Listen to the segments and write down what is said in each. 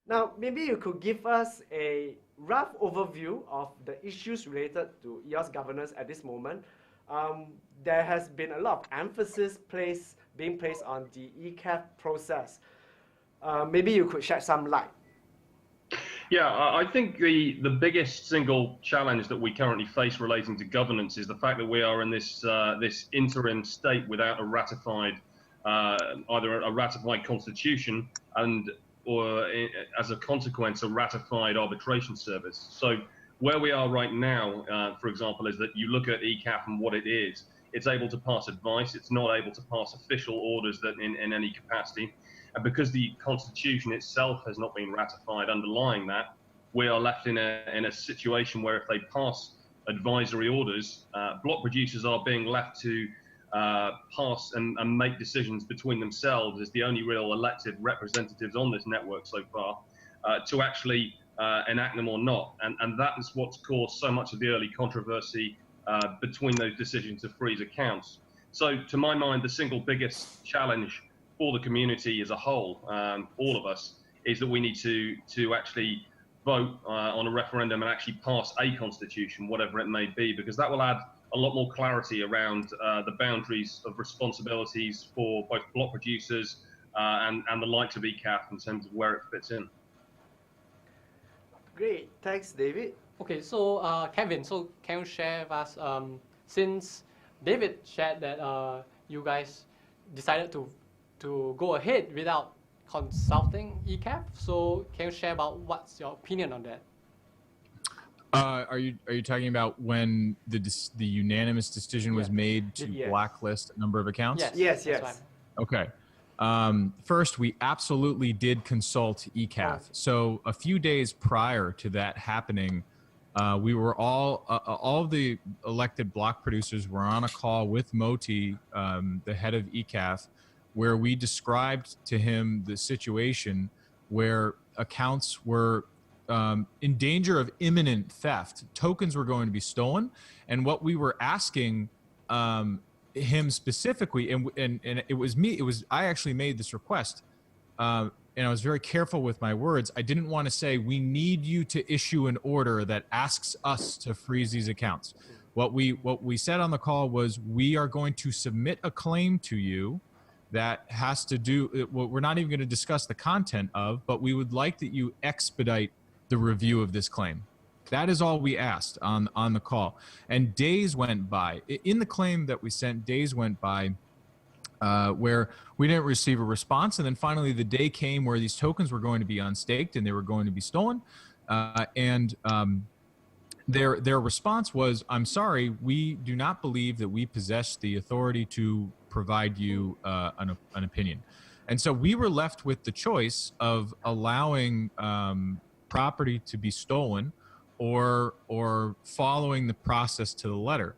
Now, maybe you could give us a rough overview of the issues related to EOS governance at this moment. There has been a lot of emphasis being placed on the ECAF process. Maybe you could shed some light. Yeah, I think the biggest single challenge that we currently face relating to governance is the fact that we are in this interim state without a ratified either a ratified constitution or as a consequence a ratified arbitration service. So where we are right now, for example, is that you look at ECAF and what it is. It's able to pass advice. It's not able to pass official orders that in any capacity. And because the Constitution itself has not been ratified underlying that, we are left in a situation where if they pass advisory orders, block producers are being left to pass and make decisions between themselves as the only real elected representatives on this network so far to actually enact them or not. And that is what's caused so much of the early controversy between those decisions to freeze accounts. So to my mind, the single biggest challenge for the community as a whole, all of us, is that we need to actually vote on a referendum and actually pass a constitution, whatever it may be, because that will add a lot more clarity around the boundaries of responsibilities for both block producers and the likes of ECAF in terms of where it fits in. Great, thanks, David. Okay, so Kevin, so can you share with us, since David shared that you guys decided to go ahead without consulting ECAF, so can you share about what's your opinion on that? Are you talking about when the unanimous decision was made to blacklist a number of accounts? Yes. Okay. First, we absolutely did consult ECAF. So a few days prior to that happening, we were all of the elected block producers were on a call with Moti, the head of ECAF, where we described to him the situation where accounts were in danger of imminent theft. Tokens were going to be stolen. And what we were asking him specifically, and it was me, I actually made this request, and I was very careful with my words. I didn't want to say, we need you to issue an order that asks us to freeze these accounts. What we said on the call was, we are going to submit a claim to you that has to do, we're not even going to discuss the content of, but we would like that you expedite the review of this claim. That is all we asked on the call. And days went by. In the claim that we sent, days went by where we didn't receive a response. And then finally the day came where these tokens were going to be unstaked and they were going to be stolen. Their response was, I'm sorry, we do not believe that we possess the authority to provide you an opinion. And so we were left with the choice of allowing property to be stolen or following the process to the letter.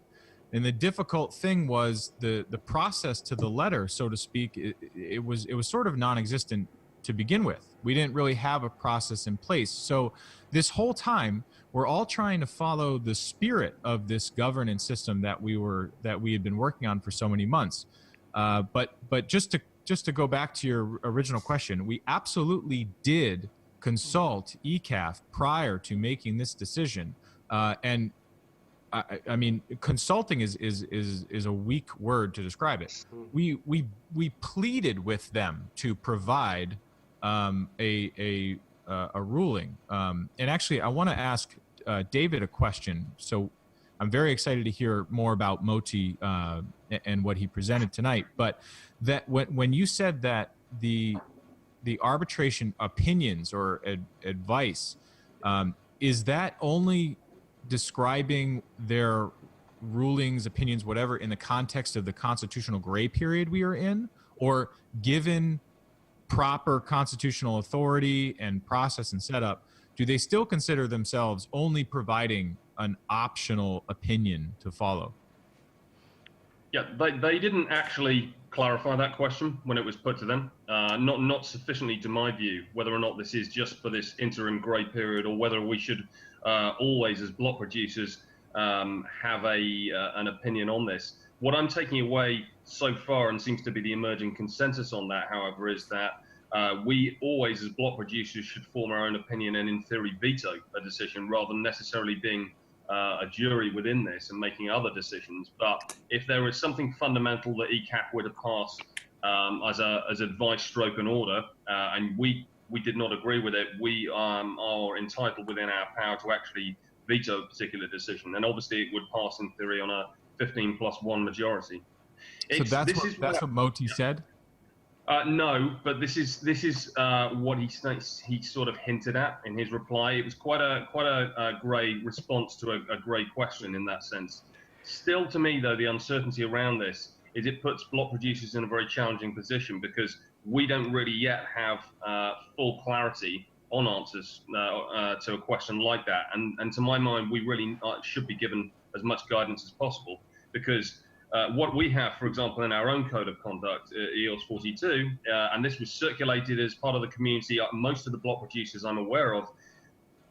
And the difficult thing was the process to the letter, so to speak, it was sort of non-existent to begin with. We didn't really have a process in place. So this whole time, we're all trying to follow the spirit of this governance system that we had been working on for so many months. But just to go back to your original question, we absolutely did consult ECAF prior to making this decision. And I mean, consulting is a weak word to describe it. We pleaded with them to provide a ruling. And actually, I want to ask David a question. So I'm very excited to hear more about Moti and what he presented tonight. But that when you said that the arbitration opinions or advice, is that only describing their rulings, opinions, whatever, in the context of the constitutional gray period we are in, or given proper constitutional authority and process and setup, do they still consider themselves only providing an optional opinion to follow? Yeah, they didn't actually clarify that question when it was put to them. Not sufficiently, to my view, whether or not this is just for this interim grey period or whether we should always, as block producers, have an opinion on this. What I'm taking away so far, and seems to be the emerging consensus on that, however, is that we always, as block producers, should form our own opinion and, in theory, veto a decision rather than necessarily being a jury within this and making other decisions. But if there is something fundamental that ECAP were to pass as advice stroke an order, and we did not agree with it, we are entitled within our power to actually veto a particular decision. And obviously it would pass in theory on a 15+1 majority. So that's what Moti said? No, but this is what he sort of hinted at in his reply. It was quite a grey response to a grey question in that sense. Still, to me, though, the uncertainty around this is it puts block producers in a very challenging position because we don't really yet have full clarity on answers to a question like that. And to my mind, we really should be given as much guidance as possible because what we have, for example, in our own code of conduct, EOS 42, and this was circulated as part of the community, most of the block producers I'm aware of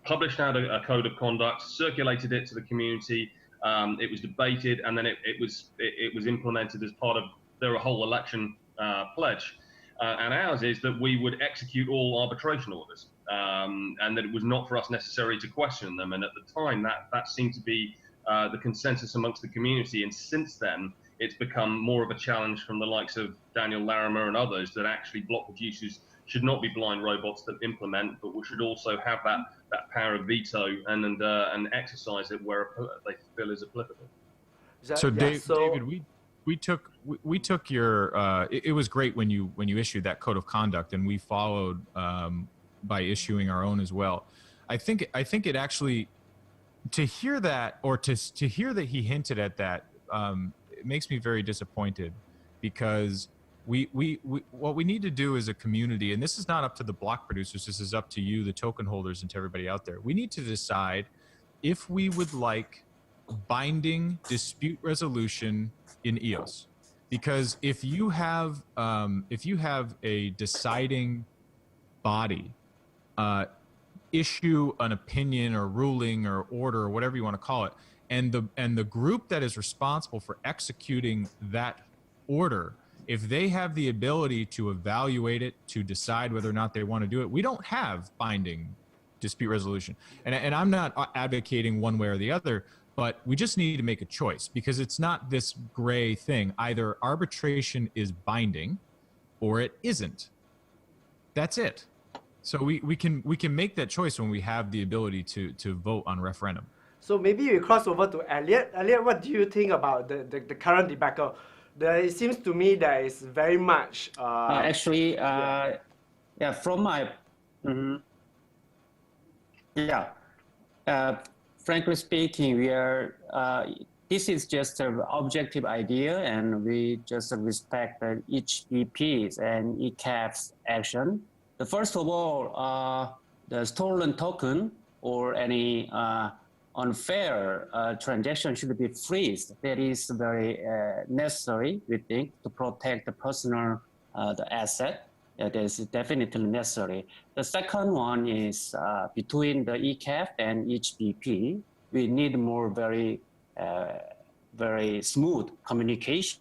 published out a code of conduct, circulated it to the community, it was debated, and then it was implemented as part of their whole election pledge. And ours is that we would execute all arbitration orders, and that it was not for us necessarily to question them. And at the time, that seemed to be the consensus amongst the community. And since then, it's become more of a challenge from the likes of Daniel Larimer and others that actually block producers should not be blind robots that implement, but we should also have that power of veto and exercise it where they feel is applicable. So, David, we took your. It was great when you issued that code of conduct, and we followed by issuing our own as well. I think it actually, to hear that, or to hear that he hinted at that, it makes me very disappointed, because we what we need to do as a community, and this is not up to the block producers, this is up to you, the token holders, and to everybody out there. We need to decide if we would like binding dispute resolution in EOS, because if you have a deciding body issue an opinion or ruling or order or whatever you want to call it, and the group that is responsible for executing that order, if they have the ability to evaluate it, to decide whether or not they want to do it, we don't have binding dispute resolution. And I'm not advocating one way or the other, but we just need to make a choice, because it's not this gray thing. Either arbitration is binding or it isn't. That's it. So we can make that choice when we have the ability to vote on referendum. So maybe we cross over to Elliot. Elliot, what do you think about the current debacle? It seems to me that it's very much... from my... frankly speaking, we are... this is just an objective idea, and we just respect each BP's and ECAP's action. First of all, the stolen token or any unfair transaction should be freezed. That is very necessary, we think, to protect the personal the asset. That is definitely necessary. The second one is between the ECAP and each BP, we need more very smooth communication.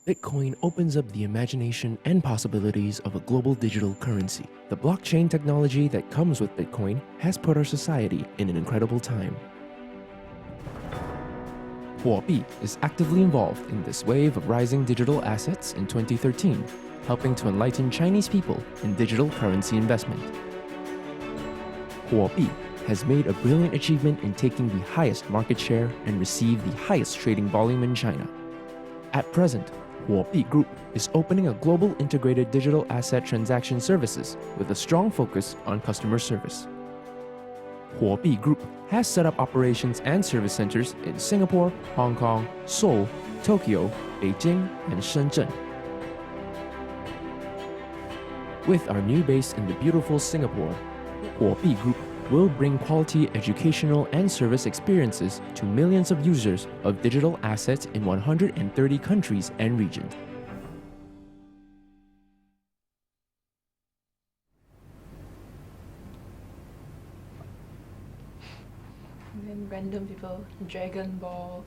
Bitcoin opens up the imagination and possibilities of a global digital currency. The blockchain technology that comes with Bitcoin has put our society in an incredible time. Huobi is actively involved in this wave of rising digital assets in 2013, helping to enlighten Chinese people in digital currency investment. Huobi has made a brilliant achievement in taking the highest market share and received the highest trading volume in China. At present, Huobi Group is opening a global integrated digital asset transaction services with a strong focus on customer service. Huobi Group has set up operations and service centers in Singapore, Hong Kong, Seoul, Tokyo, Beijing, and Shenzhen. With our new base in the beautiful Singapore, Huobi Group will bring quality educational and service experiences to millions of users of digital assets in 130 countries and regions. And then random people, Dragon Ball.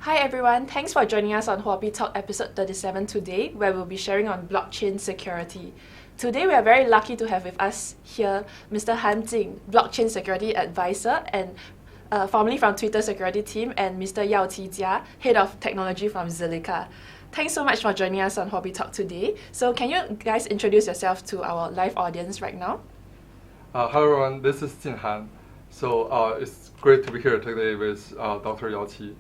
Hi everyone, thanks for joining us on Huobi Talk episode 37 today, where we'll be sharing on blockchain security. Today we are very lucky to have with us here Mr. Han Jing, blockchain security advisor and formerly from Twitter security team, and Mr. Yao Qijia, head of technology from Zilliqa. Thanks so much for joining us on Huobi Talk today. So can you guys introduce yourself to our live audience right now? Hello everyone, this is Jing Han. So it's great to be here today with Dr. Yao Qi.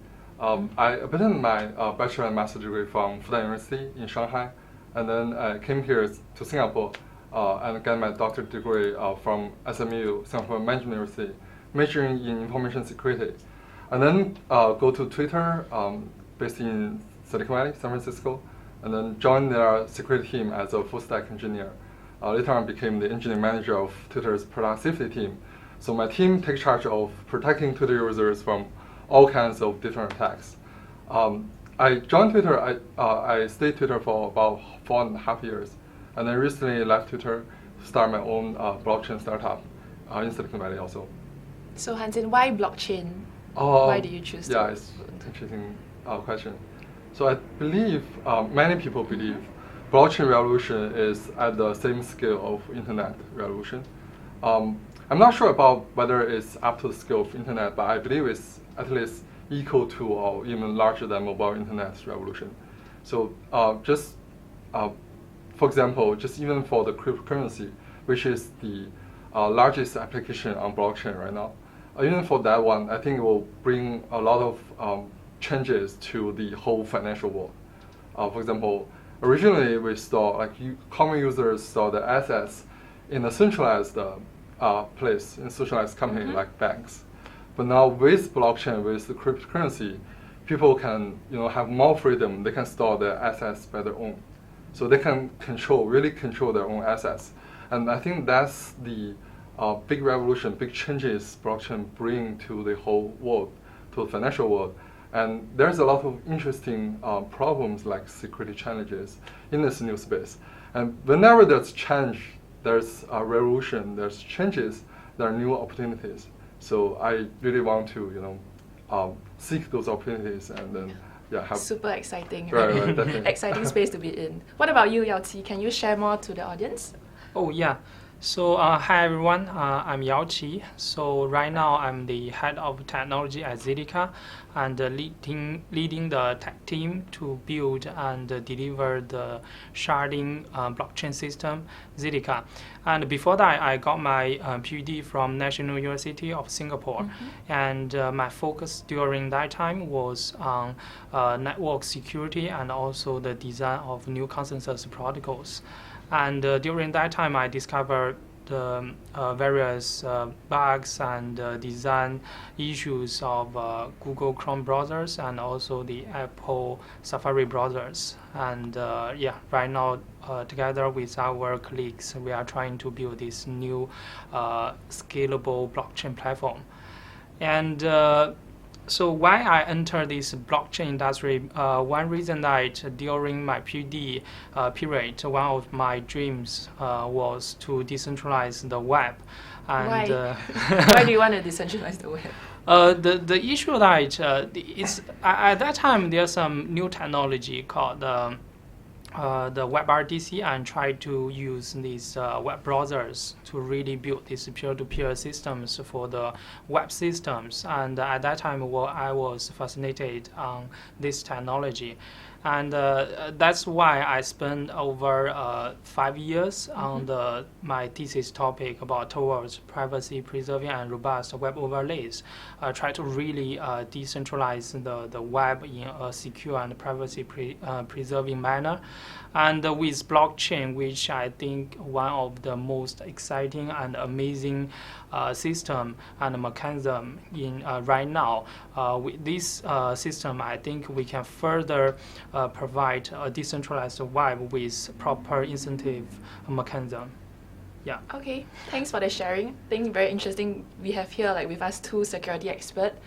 I obtained my bachelor and master degree from Fudan University in Shanghai, and then I came here to Singapore and got my doctorate degree from SMU, Singapore Management University, majoring in information security. And then go to Twitter, based in Silicon Valley, San Francisco, and then joined their security team as a full stack engineer. Later on became the engineering manager of Twitter's product safety team. So my team takes charge of protecting Twitter users from all kinds of different attacks. I joined Twitter, I stayed Twitter for about 4.5 years, and then recently left Twitter to start my own blockchain startup in Silicon Valley also. So Hanjin, why blockchain? Why did you choose Yeah, it's an interesting question. So I believe, many people believe, blockchain revolution is at the same scale of internet revolution. I'm not sure about whether it's up to the scale of internet, but I believe it's at least equal to or even larger than mobile internet revolution. So for example, just even for the cryptocurrency, which is the largest application on blockchain right now, even for that one, I think it will bring a lot of changes to the whole financial world. For example, originally we saw common users saw the assets in a centralized place, in a centralized company like banks. But now with blockchain, with the cryptocurrency, people can have more freedom. They can store their assets by their own. So they can really control their own assets. And I think that's the big revolution, big changes blockchain bring to the whole world, to the financial world. And there's a lot of interesting problems like security challenges in this new space. And whenever there's change, there's a revolution, there's changes, there are new opportunities. So I really want to, seek those opportunities and then, help. Super exciting. Right, definitely. Exciting space to be in. What about you, Yao Qi? Can you share more to the audience? Oh yeah. So hi everyone, I'm Yao Qi. So right now I'm the head of technology at Zilliqa and leading the tech team to build and deliver the sharding blockchain system, Zilliqa. And before that, I got my PhD from National University of Singapore. And my focus during that time was on network security and also the design of new consensus protocols. And during that time, I discovered the various bugs and design issues of Google Chrome browsers and also the Apple Safari browsers. And right now, together with our colleagues, we are trying to build this new scalable blockchain platform. And so why I entered this blockchain industry, one reason that during my PhD period, one of my dreams was to decentralize the web. And Why? Why do you want to decentralize the web? The issue that is at that time there's some new technology called the WebRTC, and try to use these web browsers to really build these peer-to-peer systems for the web systems. And at that time, I was fascinated on this technology. And that's why I spent over 5 years on my thesis topic about towards privacy preserving and robust web overlays. Try to really decentralize the web in a secure and privacy preserving manner. And with blockchain, which I think one of the most exciting and amazing system and mechanism in right now. With this system, I think we can further provide a decentralized web with proper incentive mechanism. Yeah. Okay, thanks for the sharing. I think very interesting. We have here with us 2 security experts.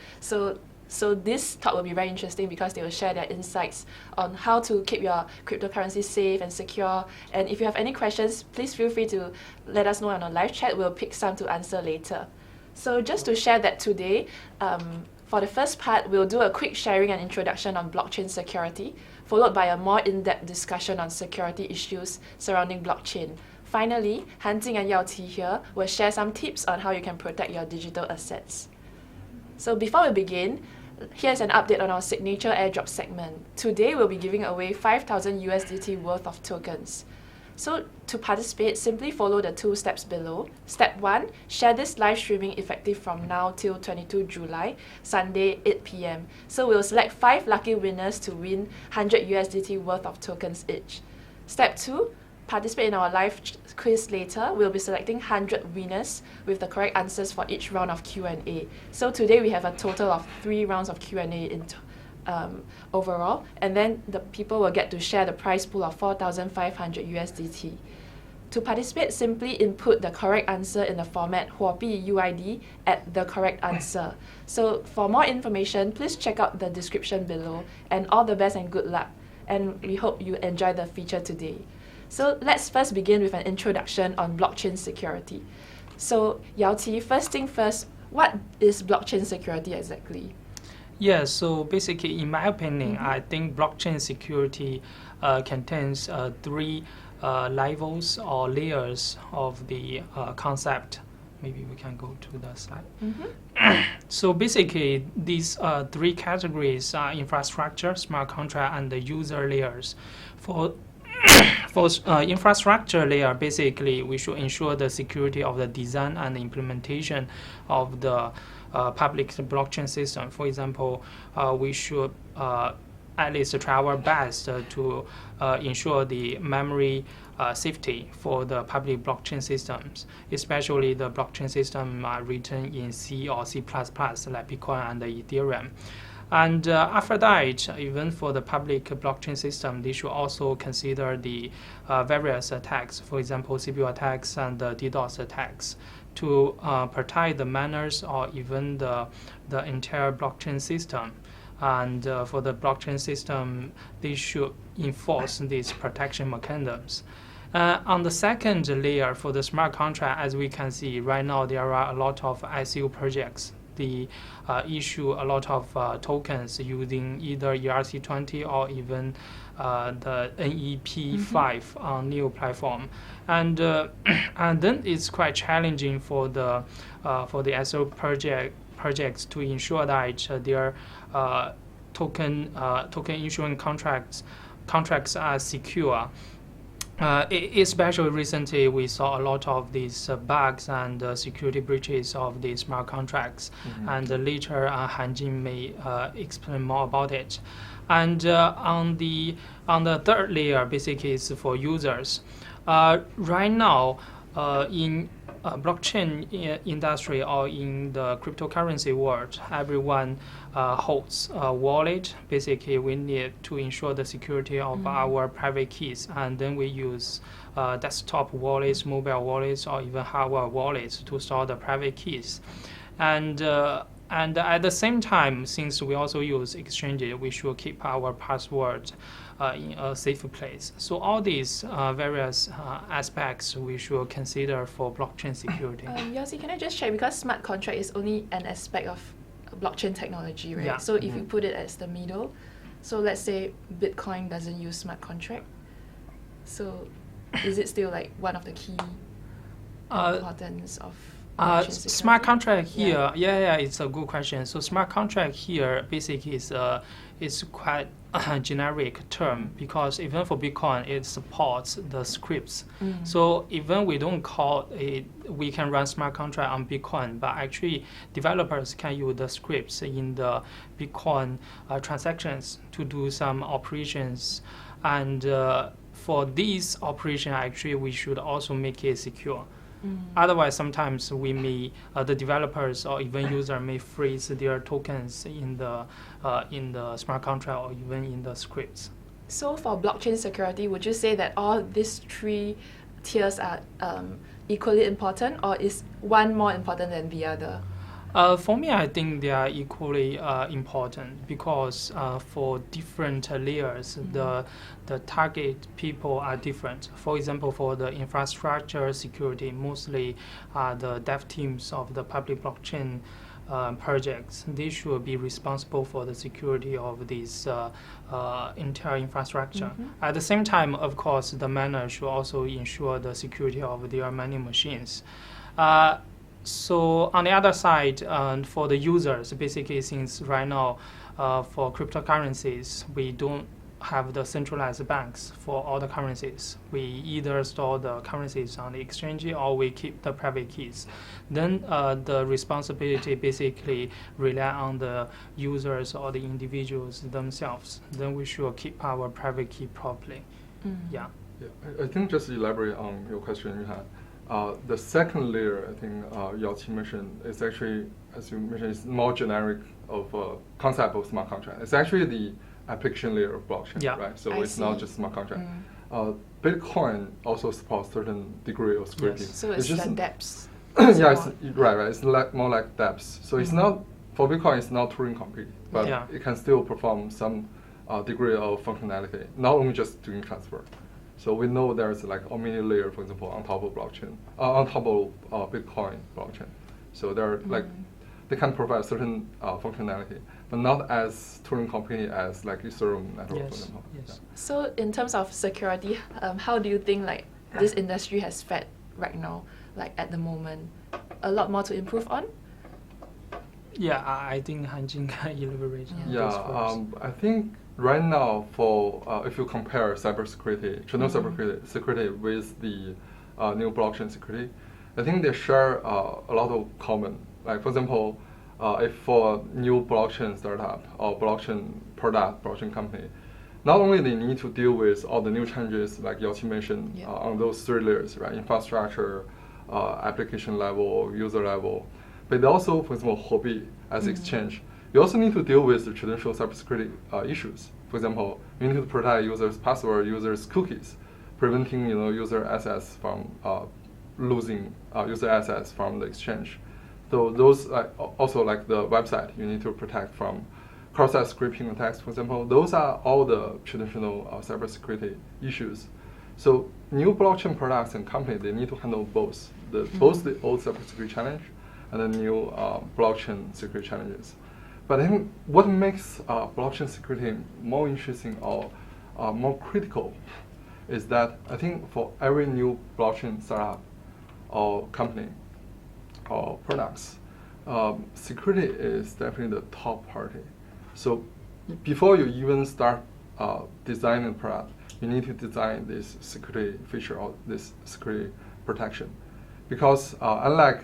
So this talk will be very interesting because they will share their insights on how to keep your cryptocurrency safe and secure. And if you have any questions, please feel free to let us know on our live chat. We'll pick some to answer later. So just to share that today, for the first part, we'll do a quick sharing and introduction on blockchain security, followed by a more in-depth discussion on security issues surrounding blockchain. Finally, Hanjing and Yaoqi here will share some tips on how you can protect your digital assets. So before we begin, here's an update on our signature airdrop segment. Today, we'll be giving away 5,000 USDT worth of tokens. So to participate, simply follow the 2 steps below. Step 1, share this live streaming effective from now till 22 July, Sunday, 8 p.m. So we'll select 5 lucky winners to win 100 USDT worth of tokens each. Step 2, participate in our live quiz later. We'll be selecting 100 winners with the correct answers for each round of Q&A. So today we have a total of 3 rounds of Q&A overall, and then the people will get to share the prize pool of 4,500 USDT. To participate, simply input the correct answer in the format Huobi UID at the correct answer. So for more information, please check out the description below, and all the best and good luck. And we hope you enjoy the feature today. So let's first begin with an introduction on blockchain security. So Yaoqi, first thing first, what is blockchain security exactly? Yeah, so basically, in my opinion, I think blockchain security contains 3 levels or layers of the concept. Maybe we can go to the slide. So basically, these 3 categories are infrastructure, smart contract, and the user layers. For infrastructure layer, basically, we should ensure the security of the design and the implementation of the public blockchain system. For example, we should at least try our best to ensure the memory safety for the public blockchain systems, especially the blockchain system written in C or C++ like Bitcoin and Ethereum. And after that, even for the public blockchain system, they should also consider the various attacks, for example, CPU attacks and DDoS attacks, to protect the manners or even the entire blockchain system. And for the blockchain system, they should enforce these protection mechanisms. On the second layer, for the smart contract, as we can see right now, there are a lot of ICO projects. They issue a lot of tokens using either ERC20 or even the NEP5 on NEO platform, and then it's quite challenging for the ICO projects to ensure that their token issuing contracts are secure. Especially recently, we saw a lot of these bugs and security breaches of the smart contracts, and later Hanjing may explain more about it. And on the third layer, basically, is for users. Right now, in blockchain industry or in the cryptocurrency world, everyone holds a wallet. Basically, we need to ensure the security of our private keys, and then we use desktop wallets, mobile wallets, or even hardware wallets to store the private keys. And at the same time, since we also use exchanges, we should keep our password in a safe place. So all these various aspects we should consider for blockchain security. Yaoqi, can I just check, because smart contract is only an aspect of blockchain technology, right? Yeah. So if you put it as the middle, so let's say Bitcoin doesn't use smart contract, so is it still like one of the key importance of blockchain security? Smart contract here, yeah, it's a good question. So smart contract here basically is quite a generic term, because even for Bitcoin, it supports the scripts. So even we don't call it, we can run smart contract on Bitcoin, but actually developers can use the scripts in the Bitcoin transactions to do some operations. And for these operations, actually, we should also make it secure. Otherwise, sometimes we may, the developers or even user may freeze their tokens in the smart contract or even in the scripts. So for blockchain security, would you say that all these three tiers are equally important, or is one more important than the other? For me, I think they are equally important, because for different layers, the target people are different. For example, for the infrastructure security, mostly the dev teams of the public blockchain projects. They should be responsible for the security of this entire infrastructure. At the same time, of course, the miner should also ensure the security of their mining machines. So on the other side, for the users, basically, since right now for cryptocurrencies, we don't have the centralized banks for all the currencies. We either store the currencies on the exchange or we keep the private keys. Then the responsibility basically rely on the users or the individuals themselves. Then we should keep our private key properly. Yeah. I think just elaborate on your question you had. The second layer, I think Yaoqi mentioned, is actually, as you mentioned, is more generic of a concept of smart contract. It's actually the application layer of blockchain, right? So it's not just smart contract. Bitcoin also supports certain degree of security. So it's just the dApps. Yeah, it's, right. It's more like dApps. So it's not, for Bitcoin, it's not Turing complete, but it can still perform some degree of functionality, not only just doing transfer. So we know there's like a mini layer, for example, on top of blockchain, on top of Bitcoin blockchain. So they're like, they can provide certain functionality, but not as Turing complete as like Ethereum network, for example. Yes. So in terms of security, how do you think like this industry has fared right now, like at the moment? A lot more to improve on? Yeah, I think Hanjin can elaborate on this first. I think right now, for if you compare cybersecurity, traditional cybersecurity with the new blockchain security, I think they share a lot of common. Like for example, if for a new blockchain startup or blockchain product, blockchain company, not only they need to deal with all the new changes like Yaoqi mentioned on those three layers, right? Infrastructure, application level, user level, but also, for example, Huobi as exchange. You also need to deal with the traditional cybersecurity issues. For example, you need to protect users' password, users' cookies, preventing user access from losing user access from the exchange. So those also like the website, you need to protect from cross-site scripting attacks, for example. Those are all the traditional cybersecurity issues. So new blockchain products and companies, they need to handle both both the old cybersecurity challenge and the new blockchain security challenges. But I think what makes blockchain security more interesting or more critical is that I think for every new blockchain startup or company or products, security is definitely the top priority. So before you even start designing a product, you need to design this security feature or this security protection, because unlike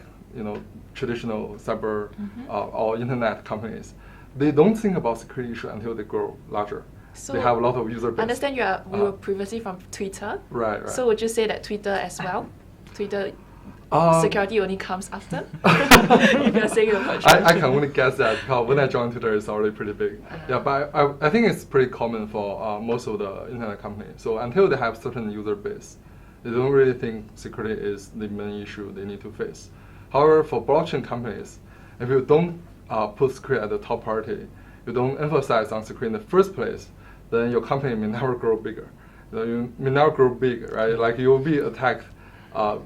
traditional cyber or internet companies, they don't think about security issue until they grow larger. So they have a lot of user base. I understand you were previously from Twitter. Right. So would you say that Twitter as well? Twitter security only comes after? If you're saying about I can only guess that, because when I joined Twitter, it's already pretty big. Yeah, but I think it's pretty common for most of the internet companies. So until they have certain user base, they don't really think security is the main issue they need to face. However, for blockchain companies, if you don't put security at the top priority, you don't emphasize on security in the first place, then your company may never grow bigger. You may never grow big, right? Like you will be attacked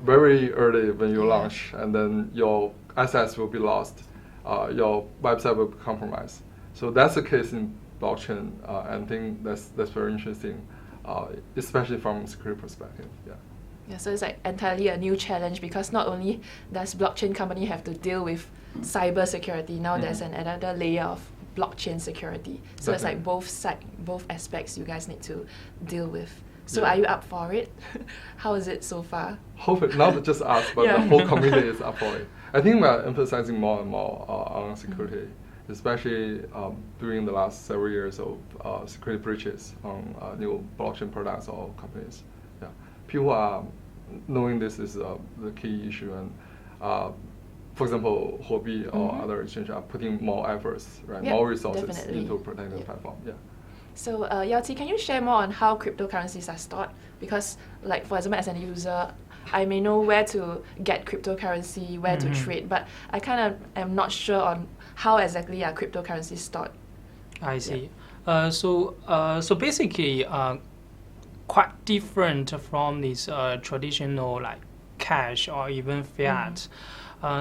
very early when you launch, and then your assets will be lost your website will be compromised. So that's the case in blockchain, and I think that's very interesting, especially from security perspective. Yeah. Yeah, so it's like entirely a new challenge because not only does blockchain company have to deal with cyber security, now there's another layer of blockchain security. So it's like both aspects you guys need to deal with. So are you up for it? How is it so far? Hopefully, not just us, but the whole community is up for it. I think we are emphasizing more and more on security, especially during the last several years of security breaches on new blockchain products or companies. Yeah, people are knowing this is the key issue, and for example, Huobi or other exchanges are putting more efforts, right, more resources into protecting the platform. Yeah. So, Yao Qi, can you share more on how cryptocurrencies are stored? Because, like, for example, as an user, I may know where to get cryptocurrency, where to trade, but I kind of am not sure on how exactly are cryptocurrencies stored. I see. So basically, quite different from this traditional like cash or even fiat.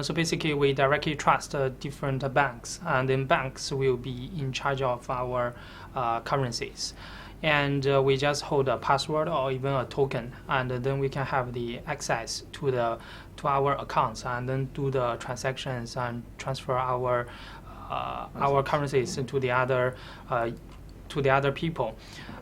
So basically, we directly trust different banks, and then banks will be in charge of our currencies. And we just hold a password or even a token, and then we can have the access to our accounts, and then do the transactions and transfer our currencies to the other people.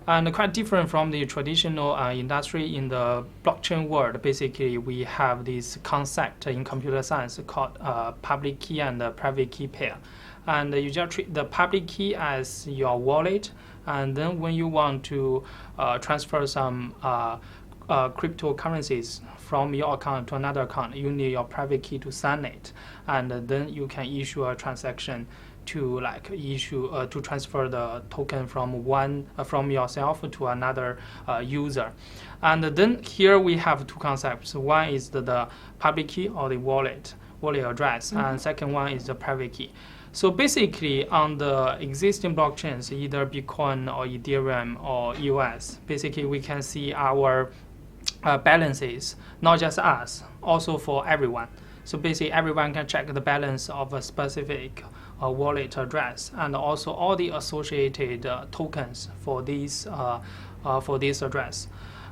And quite different from the traditional industry in the blockchain world. Basically, we have this concept in computer science called public key and private key pair. And you just treat the public key as your wallet, and then when you want to transfer some cryptocurrencies from your account to another account, you need your private key to sign it, and then you can issue a transaction to to transfer the token from yourself to another user. And then here we have two concepts. One is the public key or the wallet address, and second one is the private key. So basically, on the existing blockchains, either Bitcoin or Ethereum or EOS, basically we can see our balances, not just us, also for everyone. So basically, everyone can check the balance of a specific wallet address, and also all the associated tokens for this address.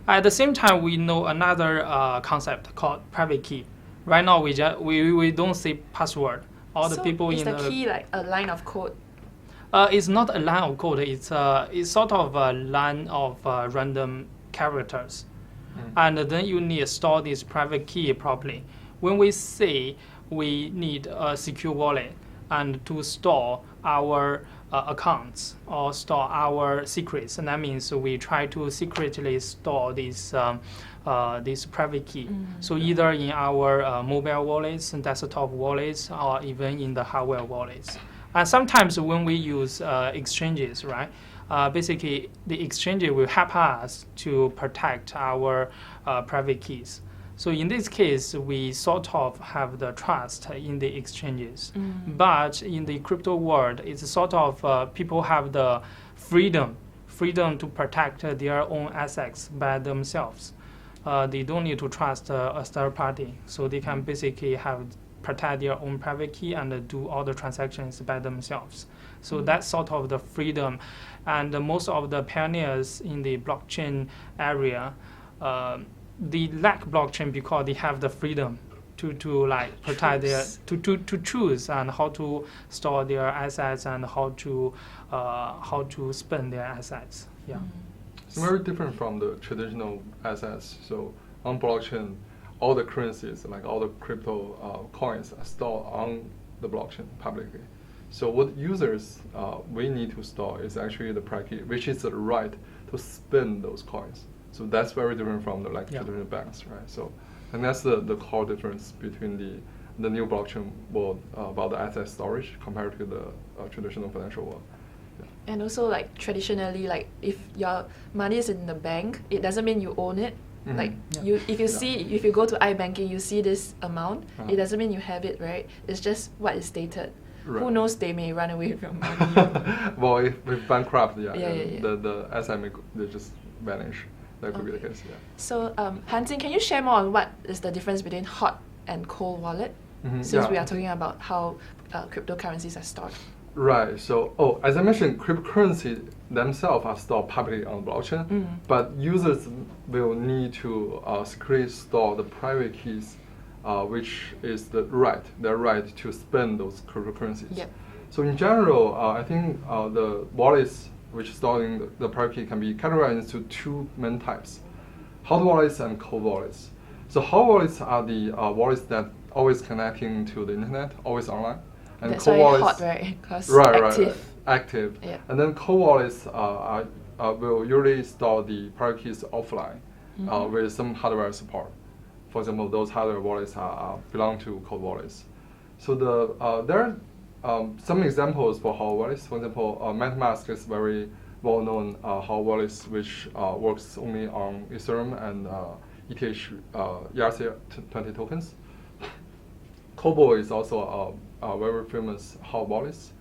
At the same time, we know another concept called private key. Right now, we don't say password. All the people is in the key like a line of code? It's not a line of code. It's sort of a line of random characters, and then you need to store this private key properly. When we say we need a secure wallet and to store our accounts or store our secrets, and that means we try to secretly store this private key. So either in our mobile wallets and desktop wallets, or even in the hardware wallets. And sometimes when we use exchanges, right? Basically, the exchange will help us to protect our private keys. So in this case, we sort of have the trust in the exchanges. But in the crypto world, it's sort of people have the freedom to protect their own assets by themselves. They don't need to trust a third party, so they can basically protect their own private key and do all the transactions by themselves. So that's sort of the freedom, and most of the pioneers in the blockchain area, they lack blockchain because they have the freedom to like protect their to choose and how to store their assets and how to spend their assets. Yeah. It's very different from the traditional assets. So on blockchain, all the currencies, like all the crypto coins, are stored on the blockchain publicly. So what users we need to store is actually the private key, which is the right to spend those coins. So that's very different from the traditional banks, right? So, and that's the core difference between the new blockchain world about the asset storage compared to the traditional financial world. And also, like traditionally, like if your money is in the bank, it doesn't mean you own it. Like if you go to iBanking, you see this amount, it doesn't mean you have it, right? It's just what is stated. Right. Who knows, they may run away with your money. Well, if bankrupt, the asset they just vanish. That could be the case, yeah. So, Han Jing, can you share more on what is the difference between hot and cold wallet? since we yeah. are talking about how cryptocurrencies are stored. Right. So, as I mentioned, cryptocurrency themselves are stored publicly on the blockchain, but users will need to securely store the private keys, which is their right to spend those cryptocurrencies. Yep. So in general, I think the wallets which storing the private key can be categorized into two main types: hot wallets and cold wallets. So hot wallets are the wallets that always connecting to the internet, always online. And That's cold why wallets, hot, right? Because right, active. Yeah. And then cold wallets will usually store the private keys offline with some hardware support. For example, those hardware wallets belong to cold wallets. So there are some examples for hot wallets. For example, MetaMask is very well-known hot wallets, which works only on Ethereum and ETH ERC20 tokens. Kobo is also a very famous hot wallets,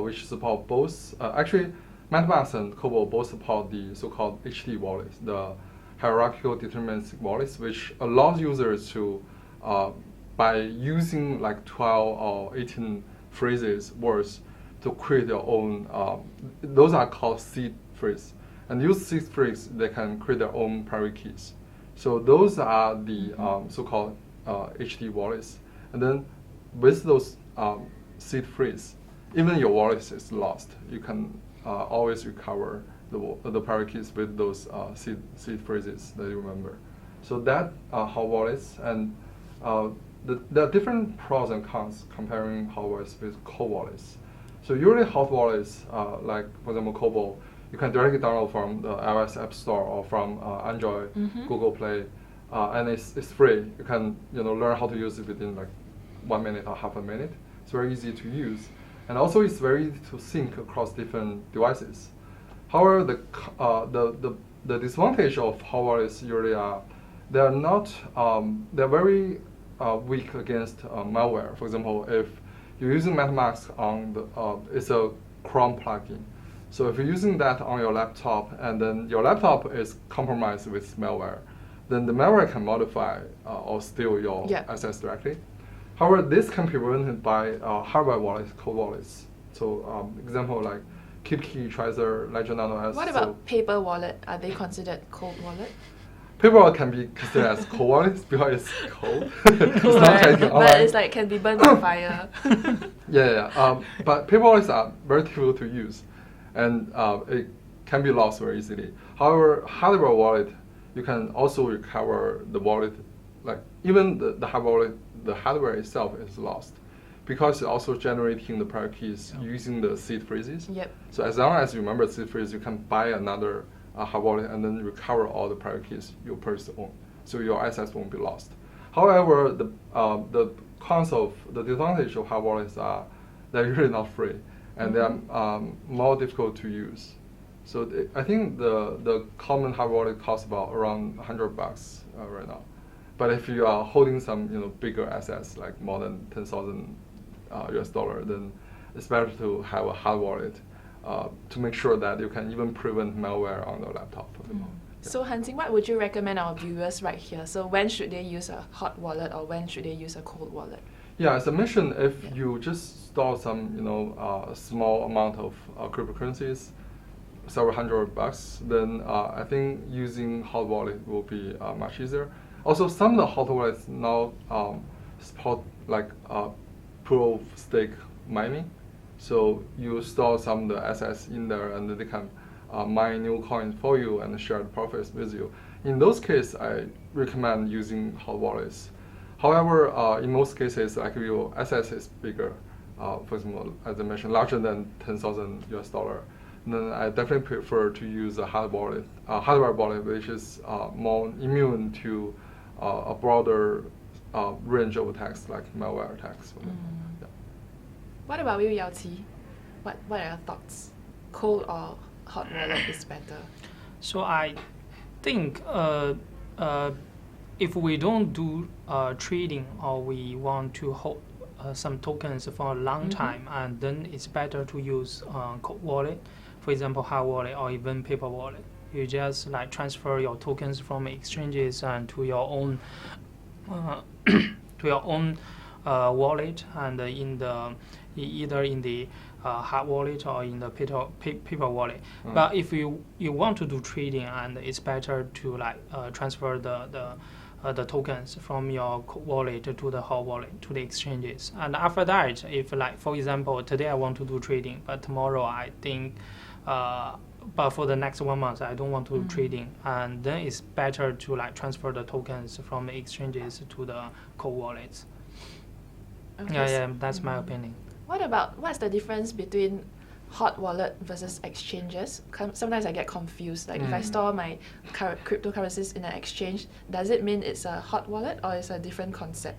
which support both. Actually, MetaMask and Kobo both support the so-called HD wallets, the hierarchical deterministic wallets, which allows users to, by using like 12 or 18 phrases, words, to create their own. Those are called seed phrases. And use seed phrases, they can create their own private keys. So those are the so-called HD wallets. And then with those seed phrases, even your wallet is lost, you can always recover the private keys with those seed phrases that you remember. So that hot wallets, and there are different pros and cons comparing hot wallets with cold wallets. So usually hot wallets, like for example Kobo, you can directly download from the iOS App Store or from Android, Google Play, and it's free. You can learn how to use it within like 1 minute or half a minute. It's very easy to use, and also it's very easy to sync across different devices. However, the disadvantage of hot wallets usually are they're very weak against malware. For example, if you're using MetaMask on it's a Chrome plugin. So if you're using that on your laptop and then your laptop is compromised with malware, then the malware can modify or steal your access directly. However, this can be prevented by hardware wallets, cold wallets. So example like KeepKey, Trezor, Ledger Nano S. What about paper wallet? Are they considered cold wallet? Paper wallet can be considered as cold wallet because it's cold. It's not taking but it's like can be burned by fire. But paper wallets are very difficult to use, and it can be lost very easily. However, hardware wallet, you can also recover the wallet, like even the hardware itself is lost, because it's also generating the private keys using the seed phrases. Yep. So as long as you remember seed phrase, you can buy another hard wallet and then recover all the private keys you purchased on, so your assets won't be lost. However, the disadvantage of hard wallets are they're usually not free, and they are more difficult to use. So I think the common hard wallet costs about around $100 right now. But if you are holding some bigger assets like more than 10,000 US dollar, then it's better to have a hard wallet to make sure that you can even prevent malware on your laptop. So Hanjing, what would you recommend our viewers right here? So when should they use a hot wallet or when should they use a cold wallet? Yeah, as I mentioned, if you just store some small amount of cryptocurrencies, several $100, then I think using hot wallet will be much easier. Also, some of the hot wallets now support like proof of stake mining. So you store some of the assets in there, and they can mine new coins for you and share the profits with you. In those cases, I recommend using hot wallets. However, in most cases, like if your assets is bigger, for example, as I mentioned, larger than 10,000 US dollar, then I definitely prefer to use a hardware wallet, which is more immune to a broader range of attacks like malware attacks. What about you, Yao Qi? What are your thoughts? Cold or hot wallet is better? So I think if we don't do trading or we want to hold some tokens for a long time, and then it's better to use cold wallet, for example, hard wallet or even paper wallet. You just like transfer your tokens from exchanges and to your own wallet and either in the hard wallet or in the paper wallet. But if you want to do trading, and it's better to transfer the tokens from your wallet to the hot wallet to the exchanges. And after that, if for example today I want to do trading, but tomorrow I think but for the next 1 month I don't want to do trading, and then it's better to transfer the tokens from the exchanges to the cold wallets. Okay, Yeah, that's my opinion. What's the difference between hot wallet versus exchanges? Sometimes I get confused. If I store my cryptocurrencies in an exchange, does it mean it's a hot wallet or it's a different concept?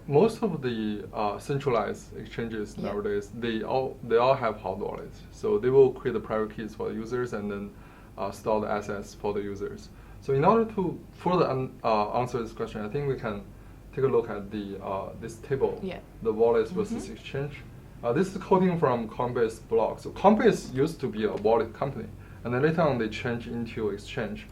Most of the centralized exchanges nowadays, they all have hot wallets. So they will create the private keys for the users and then store the assets for the users. So in order to further answer this question, I think we can take a look at this table, the wallets versus exchange. This is coding from Coinbase blog. So Coinbase used to be a wallet company, and then later on they changed into exchange,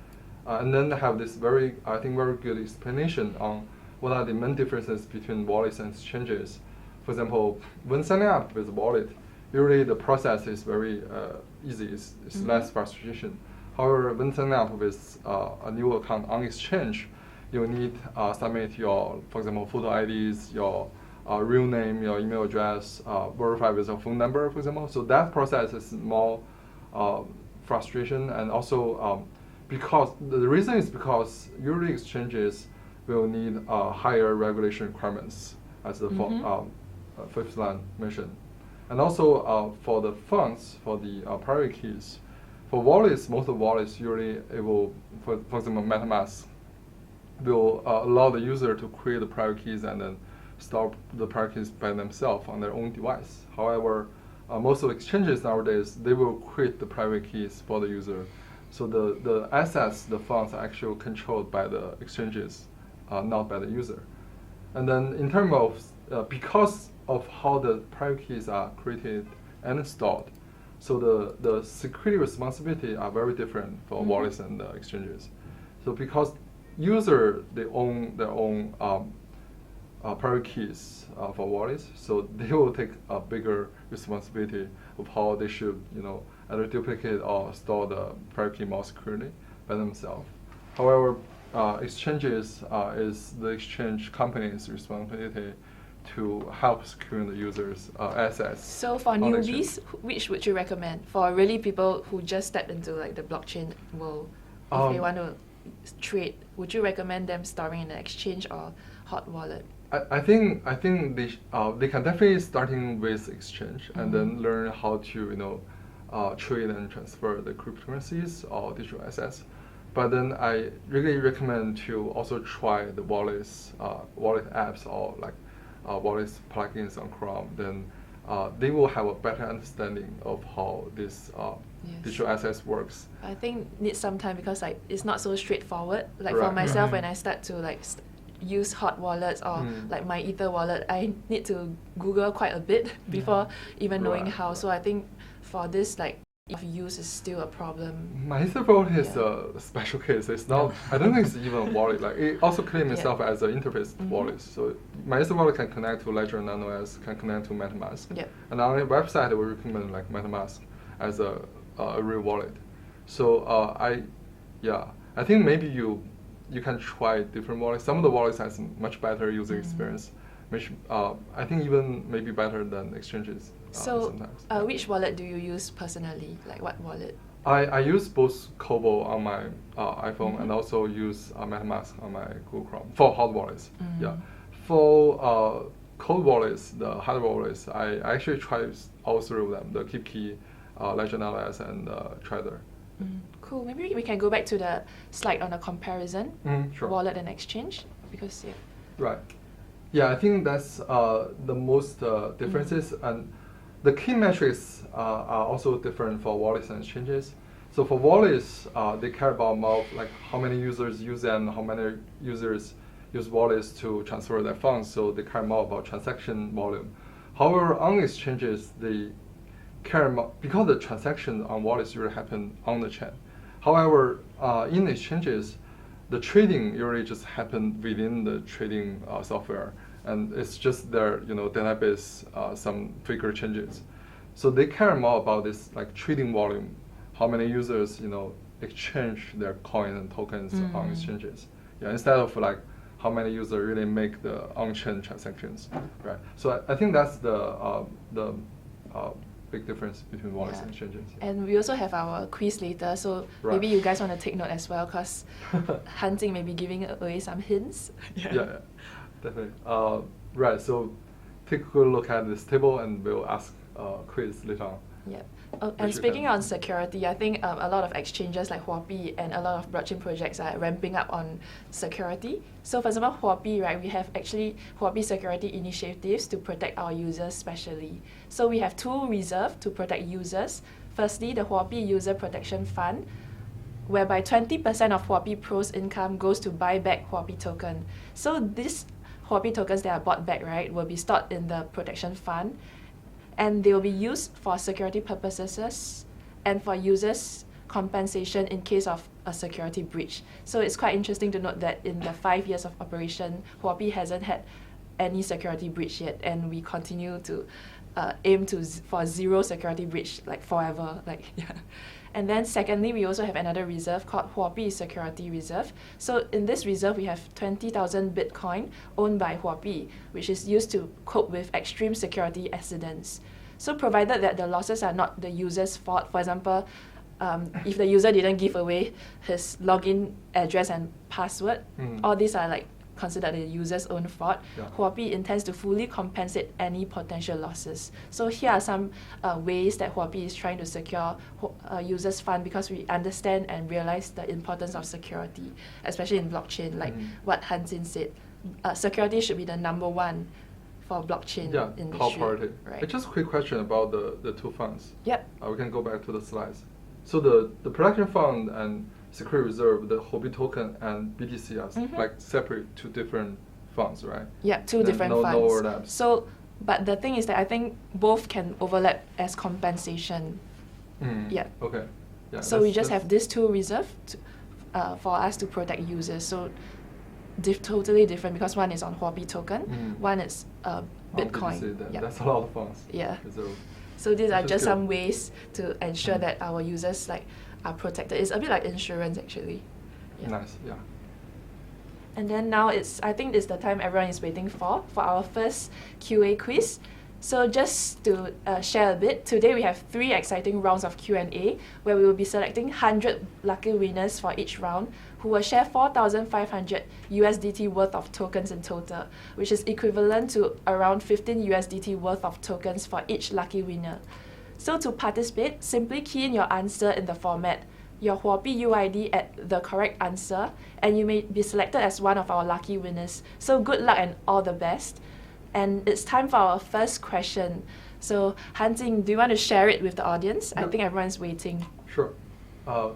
and then they have this very good explanation on what are the main differences between wallets and exchanges. For example, when signing up with a wallet, usually the process is very easy. It's less frustration. However, when signing up with a new account on exchange, you need submit your, for example, photo IDs, your real name, your email address, verify with your phone number, for example. So that process is more frustration, and also because the reason is because usually exchanges will need higher regulation requirements, as the fifth line mentioned. And also for the funds, for the private keys, for wallets, most of wallets usually able, for example, MetaMask, will allow the user to create the private keys and then store the private keys by themselves on their own device. However, most of exchanges nowadays, they will create the private keys for the user. So the assets, the funds are actually controlled by the exchanges, not by the user. And then in terms of, because of how the private keys are created and stored, so the security responsibility are very different for wallets and exchanges. So because user, they own their own private keys for wallets, so they will take a bigger responsibility of how they should, either duplicate or store the private key more securely by themselves. However, exchanges is the exchange company's responsibility to help securing the users' assets. So for newbies, which would you recommend? For really people who just stepped into the blockchain world, if they want to trade, would you recommend them storing in an exchange or hot wallet? I think they can definitely starting with exchange and then learn how to trade and transfer the cryptocurrencies or digital assets. But then I really recommend to also try the wallets, wallet apps, or wallet plugins on Chrome. Then they will have a better understanding of how this digital assets works. I think needs some time because it's not so straightforward. For myself, when I start to use hot wallets or my Ether wallet, I need to Google quite a bit before even knowing how. So I think for this if use is still a problem. My Ether wallet is a special case. It's not. I don't think it's even a wallet. It also claims itself as an interface wallet. So my Ether wallet can connect to Ledger Nano S, can connect to MetaMask. And on the website, we recommend MetaMask as a real wallet. So I think maybe you can try different wallets. Some of the wallets has much better user experience, which I think even maybe better than exchanges. So sometimes. Which wallet do you use personally? What wallet? I use both Kobo on my iPhone and also use MetaMask on my Google Chrome for hot wallets. For cold wallets, the hard wallets, I actually try all three of them: the KeepKey, Ledger Nano S, and Trader. Cool. Maybe we can go back to the slide on the comparison, sure. Wallet and exchange, because Right. Yeah, I think that's the most differences, and the key metrics are also different for wallets and exchanges. So for wallets, they care about more how many users use them, how many users use wallets to transfer their funds. So they care more about transaction volume. However, on exchanges, they care more because the transactions on wallets usually happen on the chain. However, in exchanges, the trading usually just happen within the trading software, and it's just their database some trigger changes. So they care more about this like trading volume, how many users exchange their coins and tokens on exchanges. Yeah, instead of like how many users really make the on-chain transactions, right? So I think that's the big difference between wallets and exchanges. And we also have our quiz later, so maybe you guys want to take note as well, because Hanjing may be giving away some hints. Yeah, definitely. Right, so take a good look at this table and we'll ask quiz later on. Yeah. Oh, and speaking on security, I think a lot of exchanges like Huobi and a lot of blockchain projects are ramping up on security. So for example, Huobi, right, we have actually Huobi security initiatives to protect our users specially. So we have two reserved to protect users. Firstly, the Huobi User Protection Fund, whereby 20% of Huobi Pro's income goes to buy back Huobi token. So these Huobi tokens that are bought back, right, will be stored in the protection fund, and they will be used for security purposes and for users' compensation in case of a security breach. So it's quite interesting to note that in the 5 years of operation, Huobi hasn't had any security breach yet, and we continue to aim for zero security breach like forever. And then secondly, we also have another reserve called Huobi Security Reserve. So in this reserve, we have 20,000 Bitcoin owned by Huobi, which is used to cope with extreme security incidents. So provided that the losses are not the user's fault, for example, if the user didn't give away his login address and password, all these are like considered the user's own fault. Huobi intends to fully compensate any potential losses. So here are some ways that Huobi is trying to secure users' fund, because we understand and realize the importance of security, especially in blockchain, like what Hanjin said. Security should be the number one for blockchain industry. Top priority. Right. Just a quick question about the two funds. Yep. We can go back to the slides. So the protection fund and security reserve, the Huobi token and BTC are like separate two different funds, right? Yeah, two different funds. No overlaps. So, but the thing is that I think both can overlap as compensation. Yeah. Okay. Yeah. So we just have these two reserved for us to protect users. So totally different, because one is on Huobi token, one is Bitcoin. BTC, that's a lot of funds. Yeah. Reserve. So these are just some ways to ensure that our users are protected. It's a bit like insurance, actually. Yeah. Nice, yeah. And then now I think it's the time everyone is waiting for our first QA quiz. So just to share a bit, today we have 3 exciting rounds of Q&A, where we will be selecting 100 lucky winners for each round, who will share 4,500 USDT worth of tokens in total, which is equivalent to around 15 USDT worth of tokens for each lucky winner. So to participate, simply key in your answer in the format, your Huobi UID at the correct answer, and you may be selected as one of our lucky winners. So good luck and all the best. And it's time for our first question. So Hanjing, do you want to share it with the audience? I think everyone's waiting. Sure. Can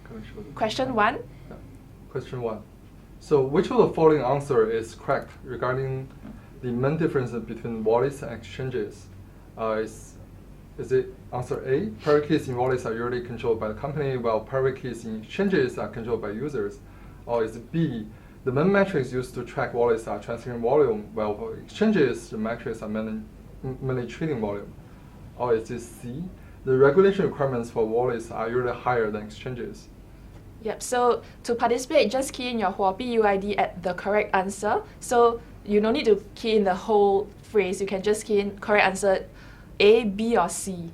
we show Question 1. Yeah. Question 1. So which of the following answer is correct regarding the main difference between wallets and exchanges? Is it answer A, private keys in wallets are usually controlled by the company, while private keys in exchanges are controlled by users? Or is it B, the main metrics used to track wallets are transaction volume, while for exchanges, the metrics are mainly trading volume? Or is it C, the regulation requirements for wallets are usually higher than exchanges? Yep, so to participate, just key in your Huobi UID at the correct answer. So you don't need to key in the whole phrase, you can just key in correct answer A, B, or C.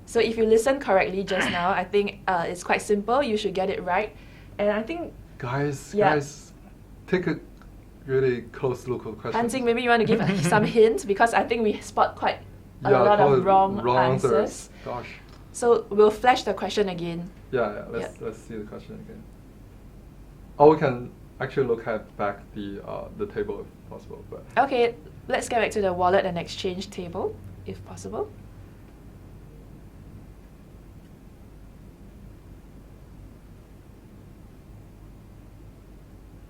So if you listen correctly just now, I think it's quite simple, you should get it right. And I think... Guys, take a really close look at the question. Hanjing, maybe you want to give some hints, because I think we spot quite a lot of wrong answers. Gosh. So we'll flash the question again. Let's see the question again. Or we can actually look at back the table if possible. But okay, let's get back to the wallet and exchange table, if possible.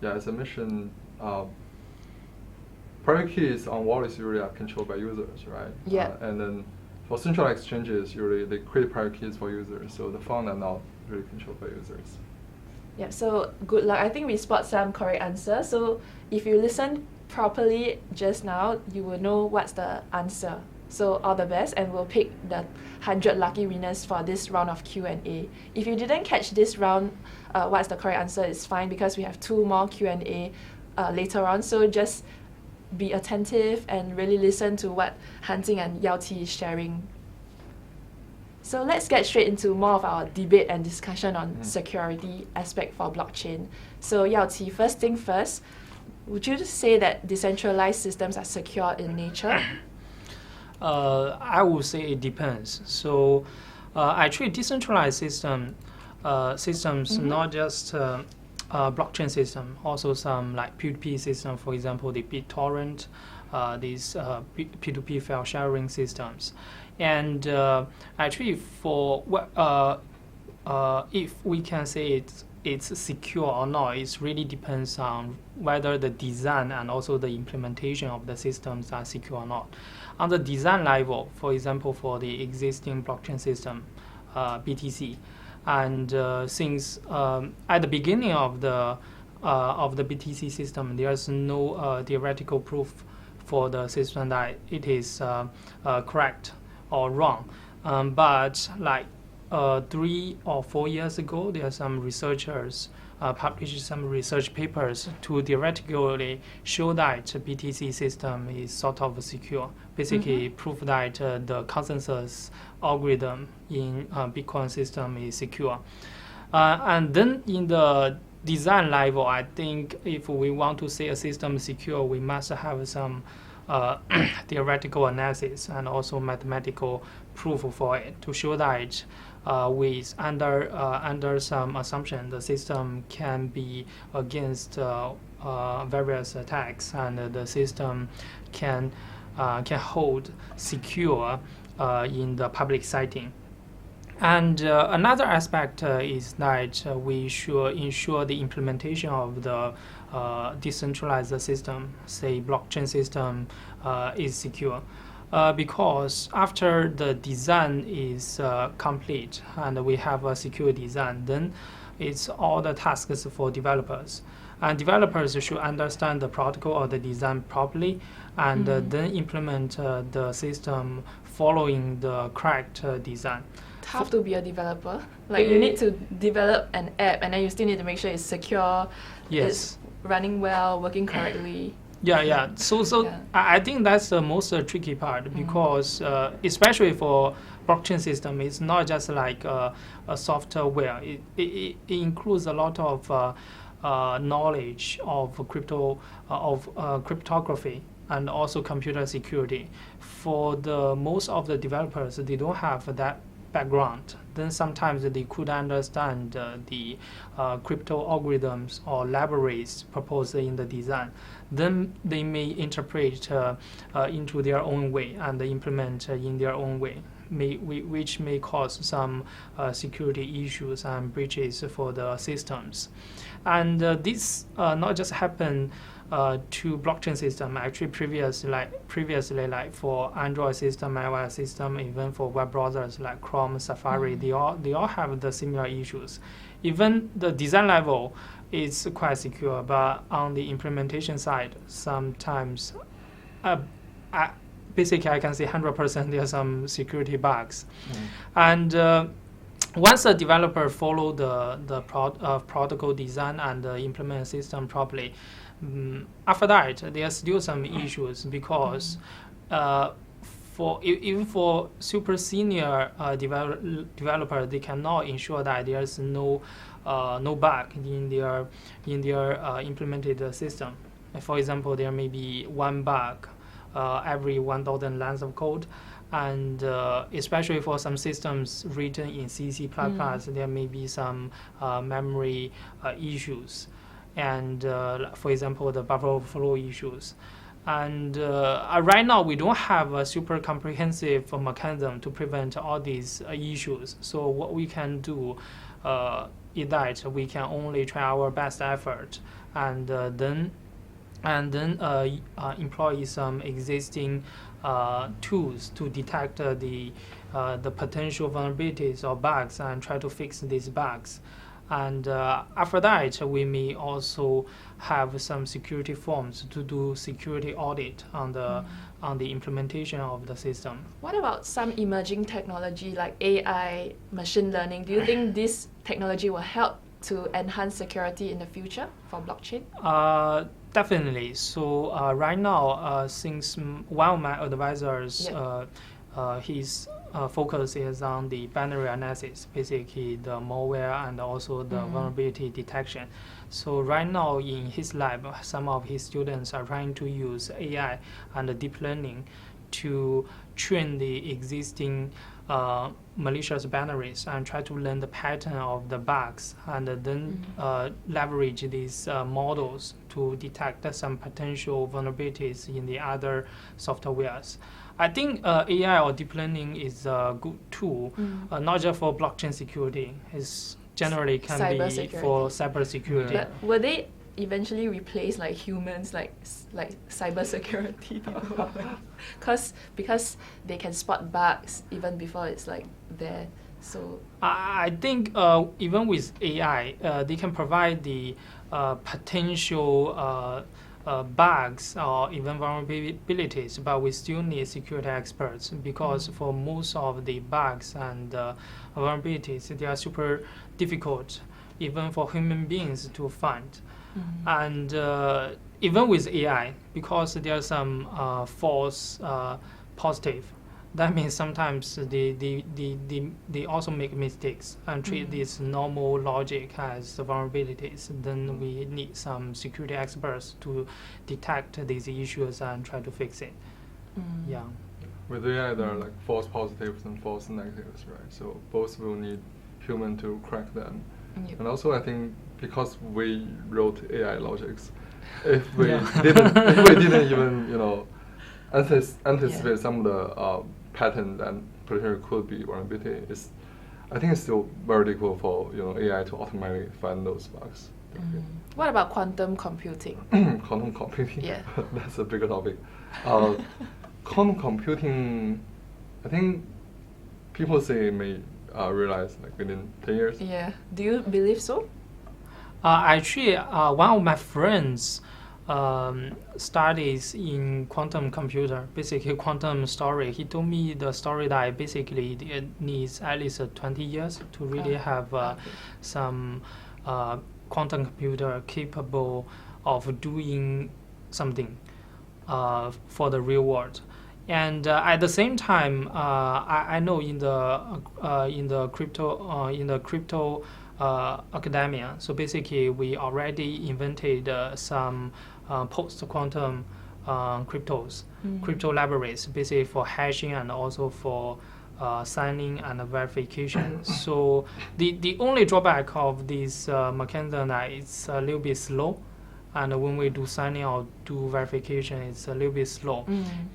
Yeah, as I mentioned, private keys on wallets usually are controlled by users, right? Yeah. And then for central exchanges, usually they create private keys for users, so the funds are not really controlled by users. Yeah, so good luck. I think we spot some correct answers. So if you listen properly just now, you will know what's the answer. So all the best, and we'll pick the 100 lucky winners for this round of Q&A. If you didn't catch this round, what's the correct answer, is fine, because we have 2 more Q&A later on. So just be attentive and really listen to what Hanjing and Yao Qi is sharing. So let's get straight into more of our debate and discussion on security aspect for blockchain. So Yao Qi, first thing first, would you just say that decentralized systems are secure in nature? I would say it depends. So actually decentralized systems, not just blockchain system, also some like P2P system, for example, the BitTorrent, these P2P file sharing systems. And actually for if we can say it's secure or not, it really depends on whether the design and also the implementation of the systems are secure or not. On the design level, for example, for the existing blockchain system, BTC, and since at the beginning of the BTC system, there's no theoretical proof for the system that it is correct or wrong. But like 3 or 4 years ago, there are some researchers published some research papers to theoretically show that BTC system is sort of secure. Basically, prove that the consensus algorithm in Bitcoin system is secure. And then in the design level, I think if we want to say a system is secure, we must have some theoretical analysis and also mathematical proof for it to show that with under some assumption, the system can be against various attacks, and the system can hold secure in the public setting. And another aspect is that we should ensure the implementation of the decentralized system, say blockchain system, is secure. Because after the design is complete and we have a secure design, then it's all the tasks for developers. And developers should understand the protocol or the design properly, and then implement the system following the correct design. Tough to be a developer. Like you need to develop an app, and then you still need to make sure it's secure, it's running well, working correctly. Yeah. So I think that's the most tricky part, because especially for blockchain system, it's not just like a software. It includes a lot of knowledge of cryptography and also computer security. For the most of the developers, they don't have that background. Then sometimes they could understand the crypto algorithms or libraries proposed in the design. Then they may interpret into their own way and implement in their own way, which may cause some security issues and breaches for the systems. And this not just happen to blockchain system. Actually, previously, like for Android system, iOS system, even for web browsers like Chrome, Safari, they all have the similar issues. Even the design level is quite secure, but on the implementation side, sometimes, basically, I can say 100% there are some security bugs. And once the developer follow the protocol design and implement a system properly, after that, there are still some issues, because even for super senior developer, they cannot ensure that there's no bug in their implemented system. For example, there may be one bug every 1,000 lines of code, and especially for some systems written in C++, there may be some memory issues, and for example, the buffer overflow issues. And right now, we don't have a super comprehensive mechanism to prevent all these issues. So what we can do is that we can only try our best effort, and then employ some existing tools to detect the potential vulnerabilities or bugs and try to fix these bugs. And after that, we may also have some security forms to do security audit on the implementation of the system. What about some emerging technology like AI, machine learning? Do you think this technology will help to enhance security in the future for blockchain? Definitely. So right now, since one of my advisors, his focus is on the binary analysis, basically the malware and also the vulnerability detection. So right now in his lab, some of his students are trying to use AI and deep learning to train the existing malicious binaries and try to learn the pattern of the bugs, and then leverage these models to detect some potential vulnerabilities in the other softwares. I think AI or deep learning is a good tool, not just for blockchain security. It's generally can be for cybersecurity. But will they eventually replace like humans, like cybersecurity people? Because they can spot bugs even before it's like there. So I think even with AI, they can provide the potential bugs or even vulnerabilities, but we still need security experts, because for most of the bugs and vulnerabilities, they are super difficult even for human beings to find. And even with AI, because there are some false positive, that means sometimes they also make mistakes and treat this normal logic as vulnerabilities. Then we need some security experts to detect these issues and try to fix it. Yeah. With AI, there are like false positives and false negatives, right? So both will need human to crack them. And also, I think because we wrote AI logics, if we didn't even anticipate some of the pattern that potentially could be vulnerability, I think it's still very difficult for AI to automatically find those bugs. What about quantum computing? Quantum computing, Yeah. That's a bigger topic. Quantum computing, I think people say may realize like within 10 years. Yeah. Do you believe so? Actually, one of my friends studies in quantum computer, basically quantum story. He told me the story that basically it needs at least 20 years to really have some quantum computer capable of doing something for the real world. And at the same time, I know in the crypto academia. So basically, we already invented some post-quantum crypto libraries, basically for hashing and also for signing and verification. So the only drawback of this mechanism is it's a little bit slow. And when we do signing or do verification, it's a little bit slow.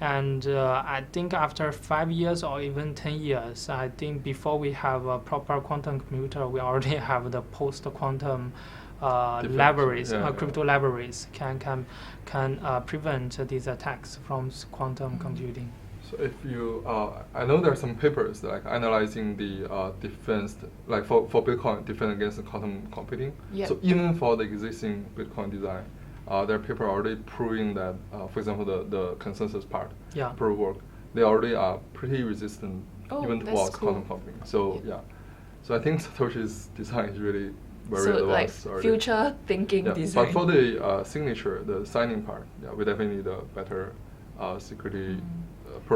And I think after 5 years or even 10 years, I think before we have a proper quantum computer, we already have the post-quantum libraries, crypto libraries can prevent these attacks from quantum computing. So if you, I know there are some papers like analyzing the defense, like for Bitcoin, defense against the quantum computing. Yep. So even for the existing Bitcoin design, there are papers already proving that, for example, the consensus part, proof work, they already are pretty resistant even towards quantum computing. So so I think Satoshi's design is really very advanced like future thinking design. But for the signature, the signing part, we definitely need a better security.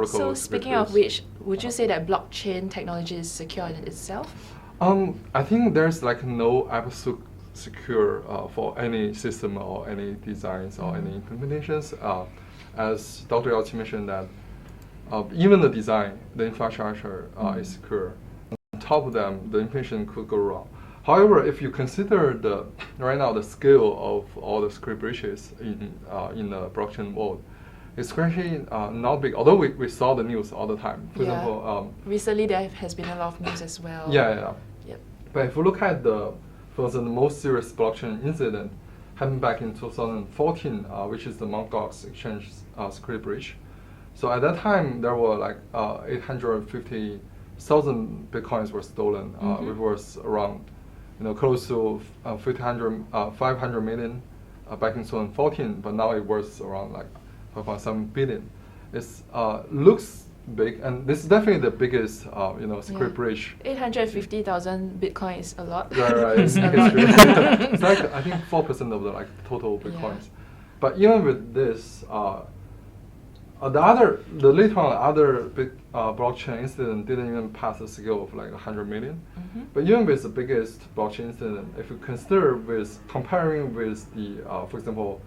So speaking of which, would you say that blockchain technology is secure in itself? I think there's like no absolute secure for any system or any designs or any implementations. As Dr. Yao-Qi mentioned that even the design, the infrastructure is secure. On top of them, the implementation could go wrong. However, if you consider right now the scale of all the security breaches in the blockchain world, it's actually not big, although we saw the news all the time. For example, recently there has been a lot of news as well. Yep. But if you look at the most serious blockchain incident happened back in 2014, which is the Mt. Gox exchange security breach. So at that time, there were like 850,000 bitcoins were stolen, which was around close to 500 million back in 2014, but now it worth around like 5.7 billion. It looks big, and this is definitely the biggest, security breach. 850,000 Bitcoin is a lot. Right. It's a lot. It's like I think 4% of the total Bitcoins. But even with this, the later on other big blockchain incident didn't even pass the scale of like 100 million. But even with the biggest blockchain incident, if you consider comparing with the, for example,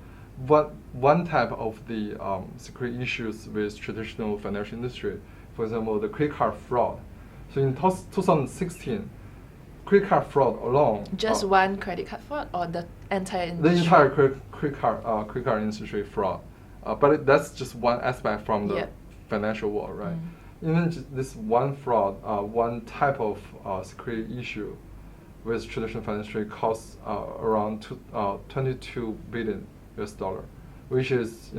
one type of the security issues with traditional financial industry, for example, the credit card fraud. So in 2016, credit card fraud alone. Just one credit card fraud or the entire industry? The entire credit card industry fraud. But that's just one aspect from the financial world, right? Even just this one fraud, one type of security issue with traditional financial industry costs around 22 billion US dollar, which is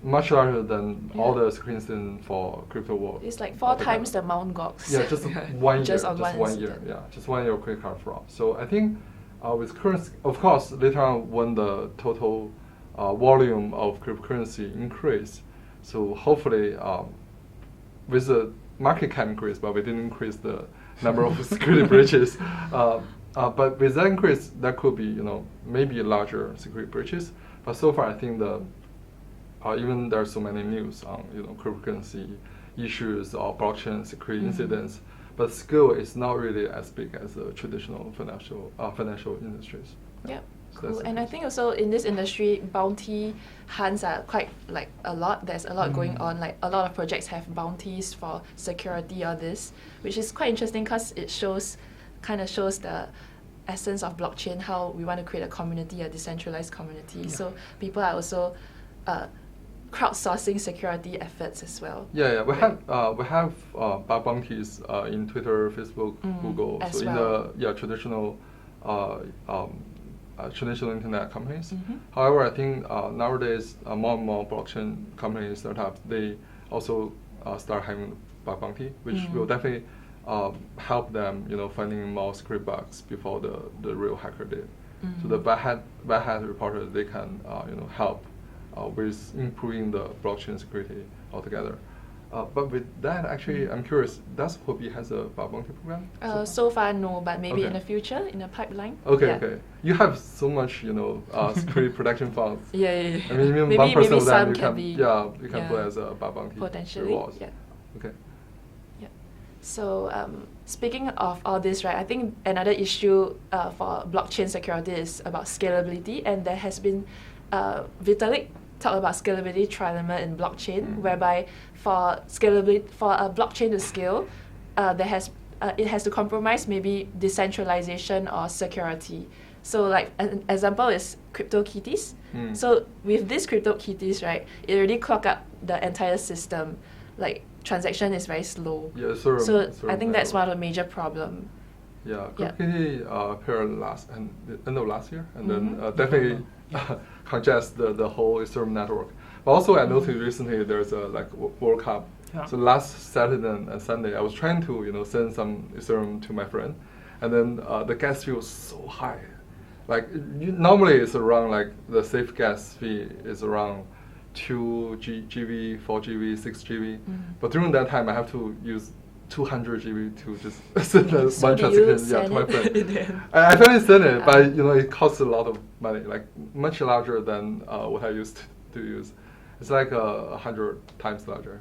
much larger than all the security incidents for crypto world. It's like 4 times the amount Gox. Yeah, just 1 year. Just on just one 1 year. incident. Yeah, just 1 year of credit card fraud. So I think with currency, of course, later on when the total volume of cryptocurrency increase, so hopefully with the market cap increase, but we didn't increase the number of security breaches. But with that increase, that could be maybe larger security breaches. But so far, I think even there are so many news on cryptocurrency issues or blockchain security incidents, but scale is not really as big as the traditional financial industries. Yeah. So Cool. And I think also in this industry, bounty hunts are quite like a lot. There's a lot going on. Like a lot of projects have bounties for security or this, which is quite interesting because it kind of shows the essence of blockchain, how we want to create a community, a decentralized community. So people are also crowdsourcing security efforts as well. Yeah. We have bug bounties in Twitter, Facebook, Google. As so well. in the traditional traditional internet companies. However, I think nowadays more and more blockchain companies, startups, they also start having bug bounty, which will definitely help them, finding more script bugs before the real hacker did. So the bad hat reporters, they can help with improving the blockchain security altogether. But with that, actually, I'm curious, does Huobi has a bug bounty program? So far, no, but maybe Okay. in the future, in the pipeline. Okay. You have so much, security protection funds. Yeah. I mean, even Maybe 1% of them some you can can, be, you can put as a bug bounty potentially. rewards. Yeah. Okay. So speaking of all this, right, I think another issue for blockchain security is about scalability, and there has been Vitalik talk about scalability trilemma in blockchain, whereby for scalability, for a blockchain to scale, it has to compromise maybe decentralization or security. So like an example is CryptoKitties. So with these CryptoKitties, right, it already clog up the entire system. Like transaction is very slow. Yeah, so I think that's one of the major problems. Yeah, CryptoKitty appeared end of last year, and then definitely congest the whole Ethereum network. But also, I noticed recently there's a World Cup. Yeah. So last Saturday and Sunday, I was trying to send some Ethereum to my friend, and then the gas fee was so high. Like normally it's around the safe gas fee is around 2 GB, 4 GB, 6 GB. But during that time, I have to use 200 GB to just send one transaction to my friend. I finally sent it, but it costs a lot of money, like much larger than what I used to use. It's like 100 times larger,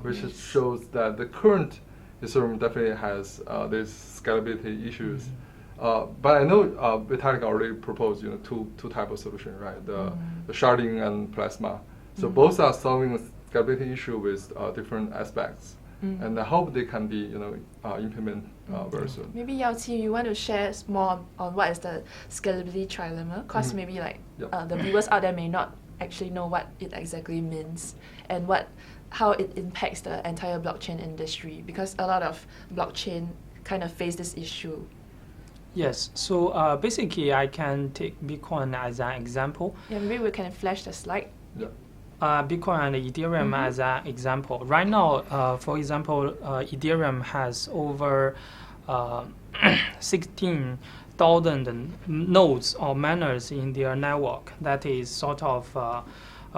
which shows that the current Ethereum definitely has these scalability issues. But I know Vitalik already proposed two type of solution, right? The sharding and plasma. So both are solving the scalability issue with different aspects. And I hope they can be implemented very soon. Maybe Yao Qi, you want to share more on what is the scalability trilemma? Because maybe the viewers out there may not actually know what it exactly means and how it impacts the entire blockchain industry, because a lot of blockchain kind of face this issue. Yes, so basically I can take Bitcoin as an example. Yeah, maybe we can flash the slide. Bitcoin and Ethereum as an example. Right now, for example, Ethereum has over 16,000 nodes or miners in their network. That is sort of,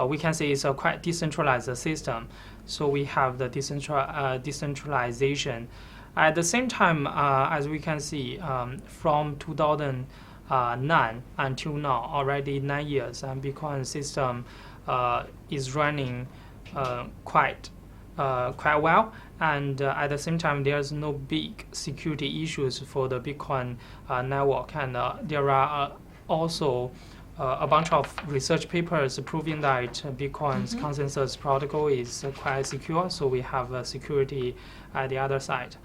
we can say it's a quite decentralized system. So we have the decentralization. At the same time, as we can see, from 2009 until now, already 9 years, and Bitcoin system is running quite well. And at the same time, there's no big security issues for the Bitcoin network. And there are also a bunch of research papers proving that Bitcoin's consensus protocol is quite secure. So we have security at the other side.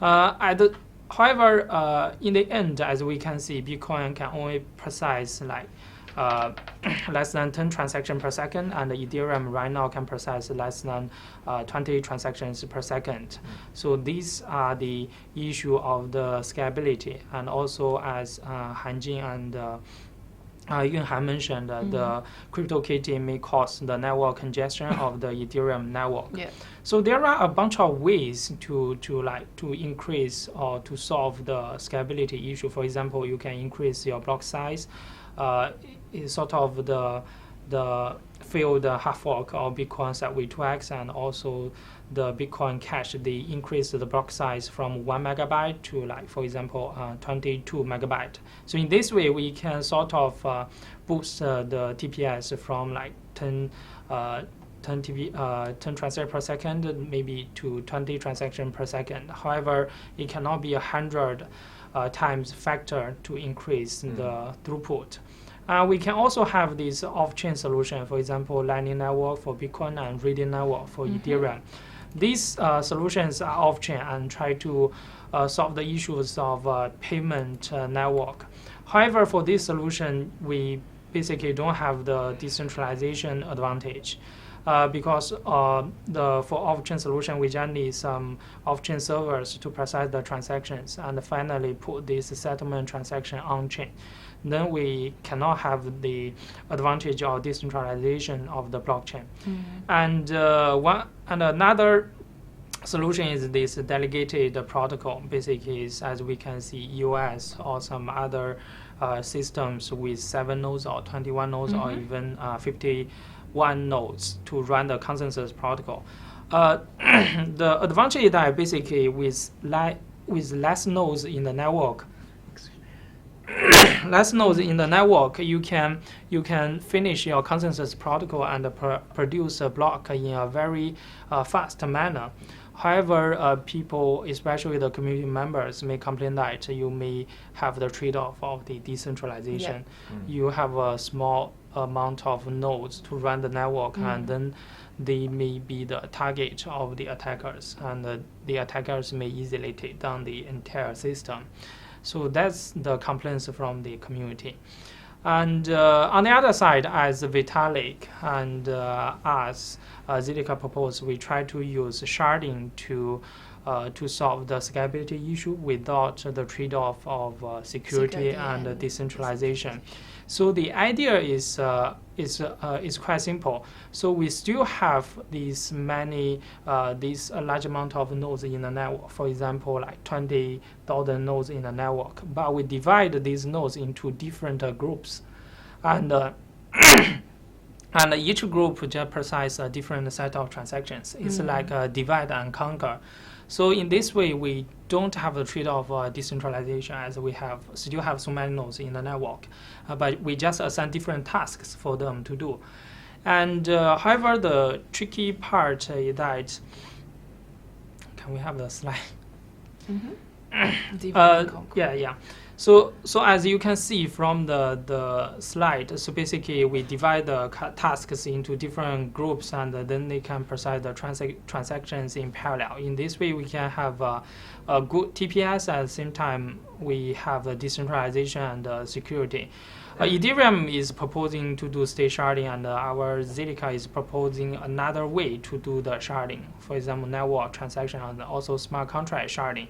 However, in the end, as we can see, Bitcoin can only process like less than 10 transactions per second, and Ethereum right now can process less than 20 transactions per second. So these are the issue of the scalability, and also as Hanjing and Yunhan mentioned, the CryptoKitty may cause the network congestion of the Ethereum network. Yeah. So there are a bunch of ways to increase or to solve the scalability issue. For example, you can increase your block size. Is sort of the failed hard fork of Bitcoin set with 2x, and also the Bitcoin Cash, they increased the block size from 1 megabyte to, like, for example, 22 megabyte. So in this way, we can sort of boost the TPS from like 10 transactions per second, maybe to 20 transactions per second. However, it cannot be 100 times factor to increase the throughput. We can also have this off-chain solution, for example, Lightning Network for Bitcoin and Reading Network for Ethereum. These solutions are off-chain and try to solve the issues of payment network. However, for this solution, we basically don't have the decentralization advantage. Because for off-chain solution, we just need some off-chain servers to process the transactions and finally put this settlement transaction on-chain. Then we cannot have the advantage of decentralization of the blockchain. And another solution is this delegated protocol. Basically, is, as we can see, US or some other systems with 7 nodes or 21 nodes or even 51 nodes to run the consensus protocol. The advantage is that basically with less nodes in the network, you can finish your consensus protocol and produce a block in a very fast manner. However, people, especially the community members, may complain that you may have the trade-off of the decentralization. You have a small amount of nodes to run the network, and then they may be the target of the attackers, and the attackers may easily take down the entire system. So that's the complaints from the community. And on the other side, as Vitalik and us, Zilliqa proposed, we try to use sharding to solve the scalability issue without the trade-off of security and decentralization. So the idea is quite simple. So we still have these large amount of nodes in the network. For example, like 20,000 nodes in the network. But we divide these nodes into different groups, and and each group just process a different set of transactions. It's like a divide and conquer. So in this way, we don't have the trade-off of decentralization, as we still have so many nodes in the network, but we just assign different tasks for them to do. And however, the tricky part is that, can we have the slide? Yeah. So as you can see from the slide, so basically we divide the tasks into different groups, and then they can process the transactions in parallel. In this way, we can have a good TPS, at the same time we have the decentralization and security. Ethereum is proposing to do state sharding, and our Zilliqa is proposing another way to do the sharding. For example, network transaction and also smart contract sharding.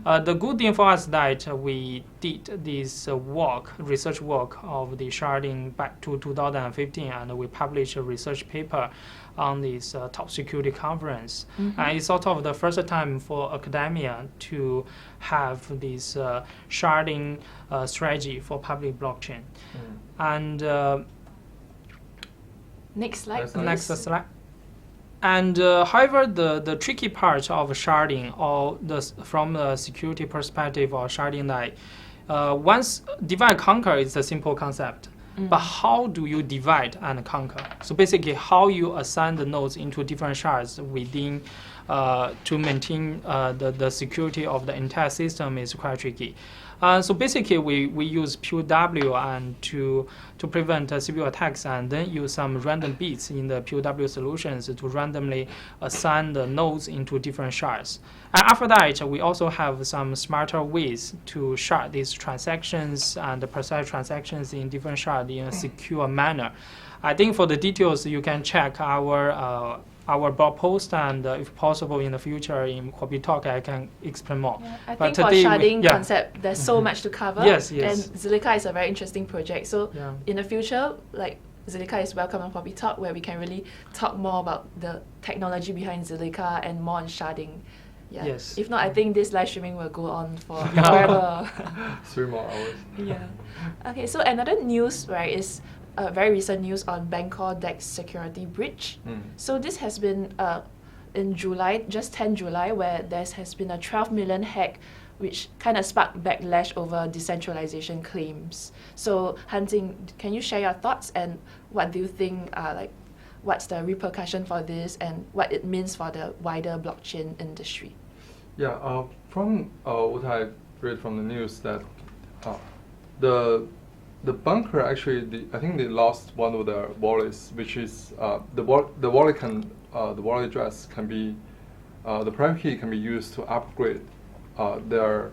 The good thing for us that we did this research work of the sharding back to 2015, and we published a research paper on this top security conference. And it's sort of the first time for academia to have this sharding strategy for public blockchain. And next slide, please. next slide. And however, the tricky part of sharding, or from the security perspective or sharding, like once divide and conquer is a simple concept. But how do you divide and conquer? So basically, how you assign the nodes into different shards within to maintain the security of the entire system is quite tricky. So basically, we use POW and to prevent CPU attacks, and then use some random bits in the POW solutions to randomly assign the nodes into different shards. And after that, we also have some smarter ways to shard these transactions and process transactions in different shards in a secure manner. I think for the details, you can check our blog post, and if possible in the future in Huobi Talk, I can explain more. Yeah, I but think for today sharding concept, there's so much to cover. Yes. And Zilliqa is a very interesting project. So Yeah. in the future, like Zilliqa is welcome on Huobi Talk, where we can really talk more about the technology behind Zilliqa and more on sharding. Yeah. Yes. If not, I think this live streaming will go on for forever. 3 more hours. Yeah. Okay, so another news, right, is very recent news on Bangkok DEX security breach. So this has been in July, just 10 July, where there has been a 12 million hack, which kind of sparked backlash over decentralization claims. So Han Jing, can you share your thoughts, and what do you think what's the repercussion for this, and what it means for the wider blockchain industry? Yeah, from what I read from the news, that the bunker actually, I think they lost one of their wallets, which is the wallet address can be the private key can be used to upgrade their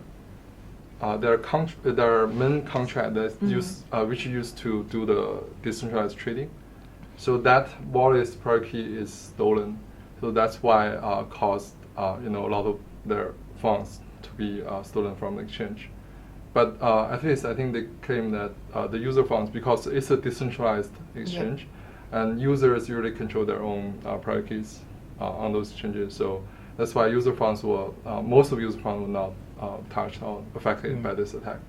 main contract that's which used to do the decentralized trading. So that wallet's private key is stolen. So that's why caused a lot of their funds to be stolen from the exchange. But at least I think they claim that the user funds, because it's a decentralized exchange, and users usually control their own private keys on those exchanges. So that's why user funds most of user funds were not touched or affected by this attack.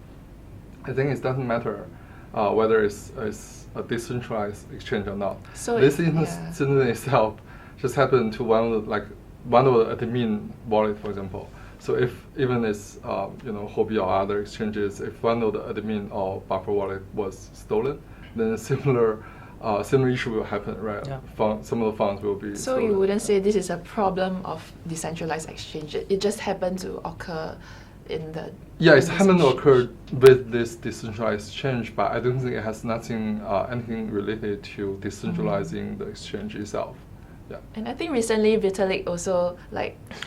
I think it doesn't matter whether it's a decentralized exchange or not. So this incident itself just happened to one of the admin wallet, for example. So if even it's Huobi or other exchanges, if one of the admin or buffer wallet was stolen, then a similar issue will happen, right? Yeah. Some of the funds will be stolen. You wouldn't say this is a problem of decentralized exchange. It just happened to occur in the... Yeah, it's happened to occur with this decentralized exchange, but I don't think it has anything related to decentralizing the exchange itself. Yeah. And I think recently Vitalik also,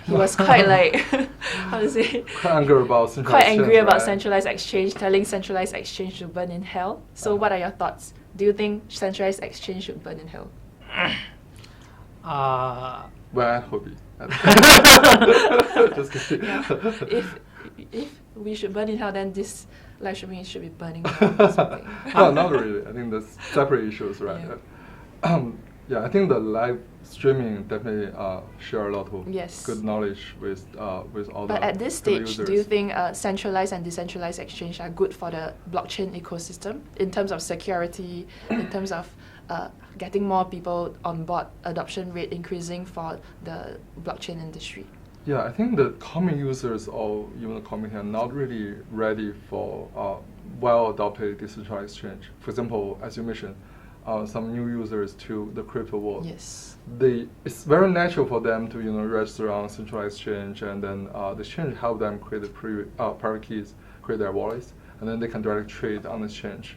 he was quite how to say? Quite angry about centralized exchange, telling centralized exchange to burn in hell. So what are your thoughts? Do you think centralized exchange should burn in hell? Well, Huobi. Just kidding. Yeah. If we should burn in hell, then this live streaming should be burning in hell or something. No, not really. I think that's separate issues, right? Yeah. Yeah, I think the live streaming definitely share a lot of good knowledge with all the But at this stage, users. do you think centralized and decentralized exchange are good for the blockchain ecosystem in terms of security, in terms of getting more people on board, adoption rate increasing for the blockchain industry? Yeah, I think the common users or even the community are not really ready for well-adopted decentralized exchange. For example, as you mentioned, some new users to the crypto world. Yes. It's very natural for them to register on centralized exchange, and then the exchange help them create the private keys, create their wallets, and then they can directly trade on the exchange.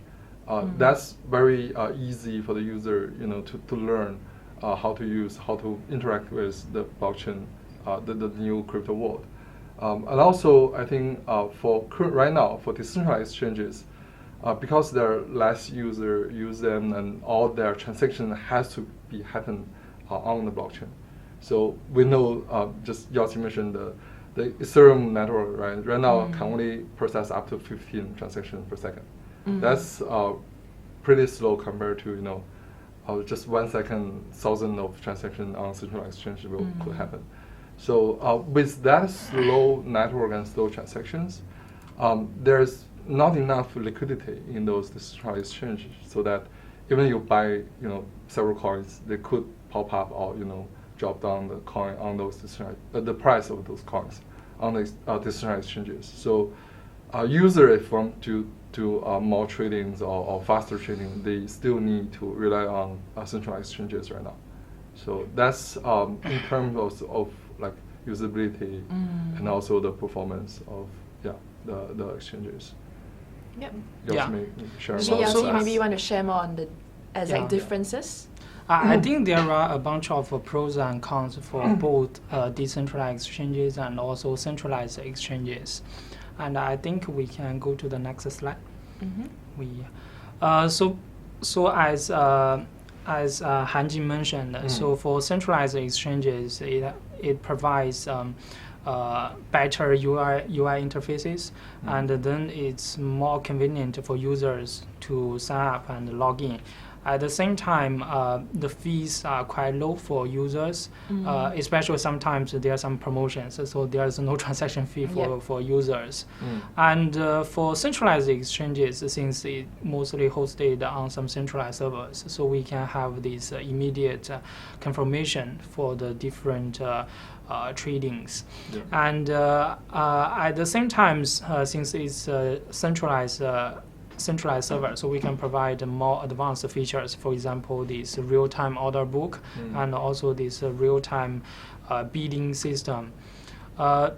That's very easy for the user, to learn how to interact with the blockchain, the new crypto world. And also, I think right now for decentralized exchanges, because there are less users use them and all their transaction has to be happen on the blockchain. So we know, just Yaoqi mentioned the Ethereum network, right? Right now can only process up to 15 transactions per second. That's pretty slow compared to just 1 second, 1,000 of transactions on centralized exchange could happen. So with that slow network and slow transactions, there's not enough liquidity in those decentralized exchanges, so that even you buy several coins, they could pop up or drop down the coin on those the price of those coins on the decentralized exchanges. So users, if want to do more tradings or faster trading, they still need to rely on centralized exchanges right now. So that's in terms of like usability and also the performance of the exchanges. Yep. So maybe you want to share more on the exact differences? I think there are a bunch of pros and cons for both decentralized exchanges and also centralized exchanges. And I think we can go to the next slide. So as Hanjin mentioned, so for centralized exchanges, it provides better UI interfaces, and then it's more convenient for users to sign up and log in. At the same time, the fees are quite low for users, especially sometimes there are some promotions, so there's no transaction fee for users. And for centralized exchanges, since it mostly hosted on some centralized servers, so we can have this immediate confirmation for the different tradings. And at the same time, since it's centralized server, so we can provide more advanced features. For example, this real-time order book and also this real-time bidding system.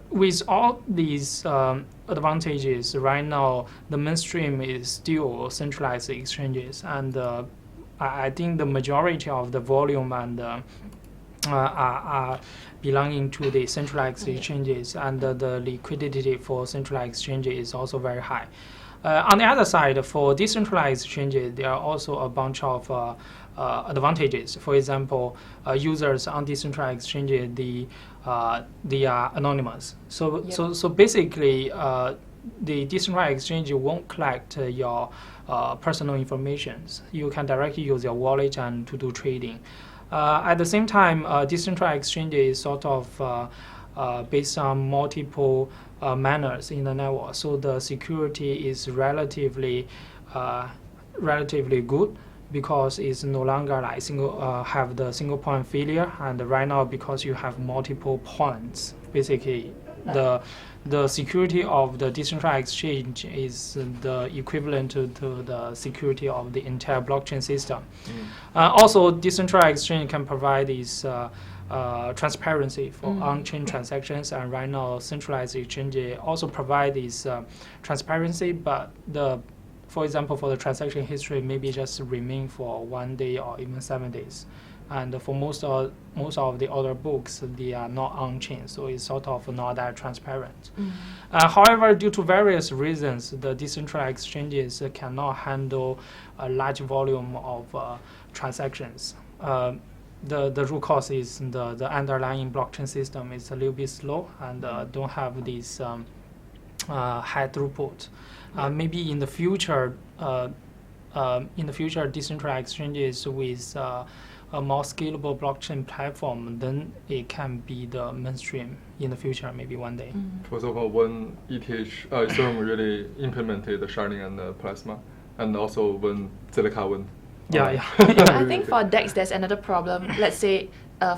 With all these advantages, right now the mainstream is still centralized exchanges, and I think the majority of the volume and are belonging to the centralized exchanges, and the liquidity for centralized exchanges is also very high. On the other side, for decentralized exchanges, there are also a bunch of advantages. For example, users on decentralized exchanges, they are anonymous. So basically, the decentralized exchange won't collect your personal information. You can directly use your wallet and to do trading. At the same time, decentralized exchange is sort of based on multiple manners in the network, so the security is relatively good, because it's no longer like have the single point failure. And right now, because you have multiple points, basically the security of the decentralized exchange is the equivalent to the security of the entire blockchain system. Also, decentralized exchange can provide this transparency for on-chain transactions, and right now centralized exchange also provide this transparency, but for example, for the transaction history, maybe just remain for 1 day or even 7 days. And for most of the other books, they are not on-chain, so it's sort of not that transparent. However, due to various reasons, the decentralized exchanges cannot handle a large volume of transactions. The root cause is the underlying blockchain system is a little bit slow and don't have this high throughput. Maybe in the future, decentralized exchanges with a more scalable blockchain platform, then it can be the mainstream in the future, maybe one day. For example, when Ethereum really implemented the sharding and the plasma, and also when Zilliqa went. I think for DEX there's another problem. Let's say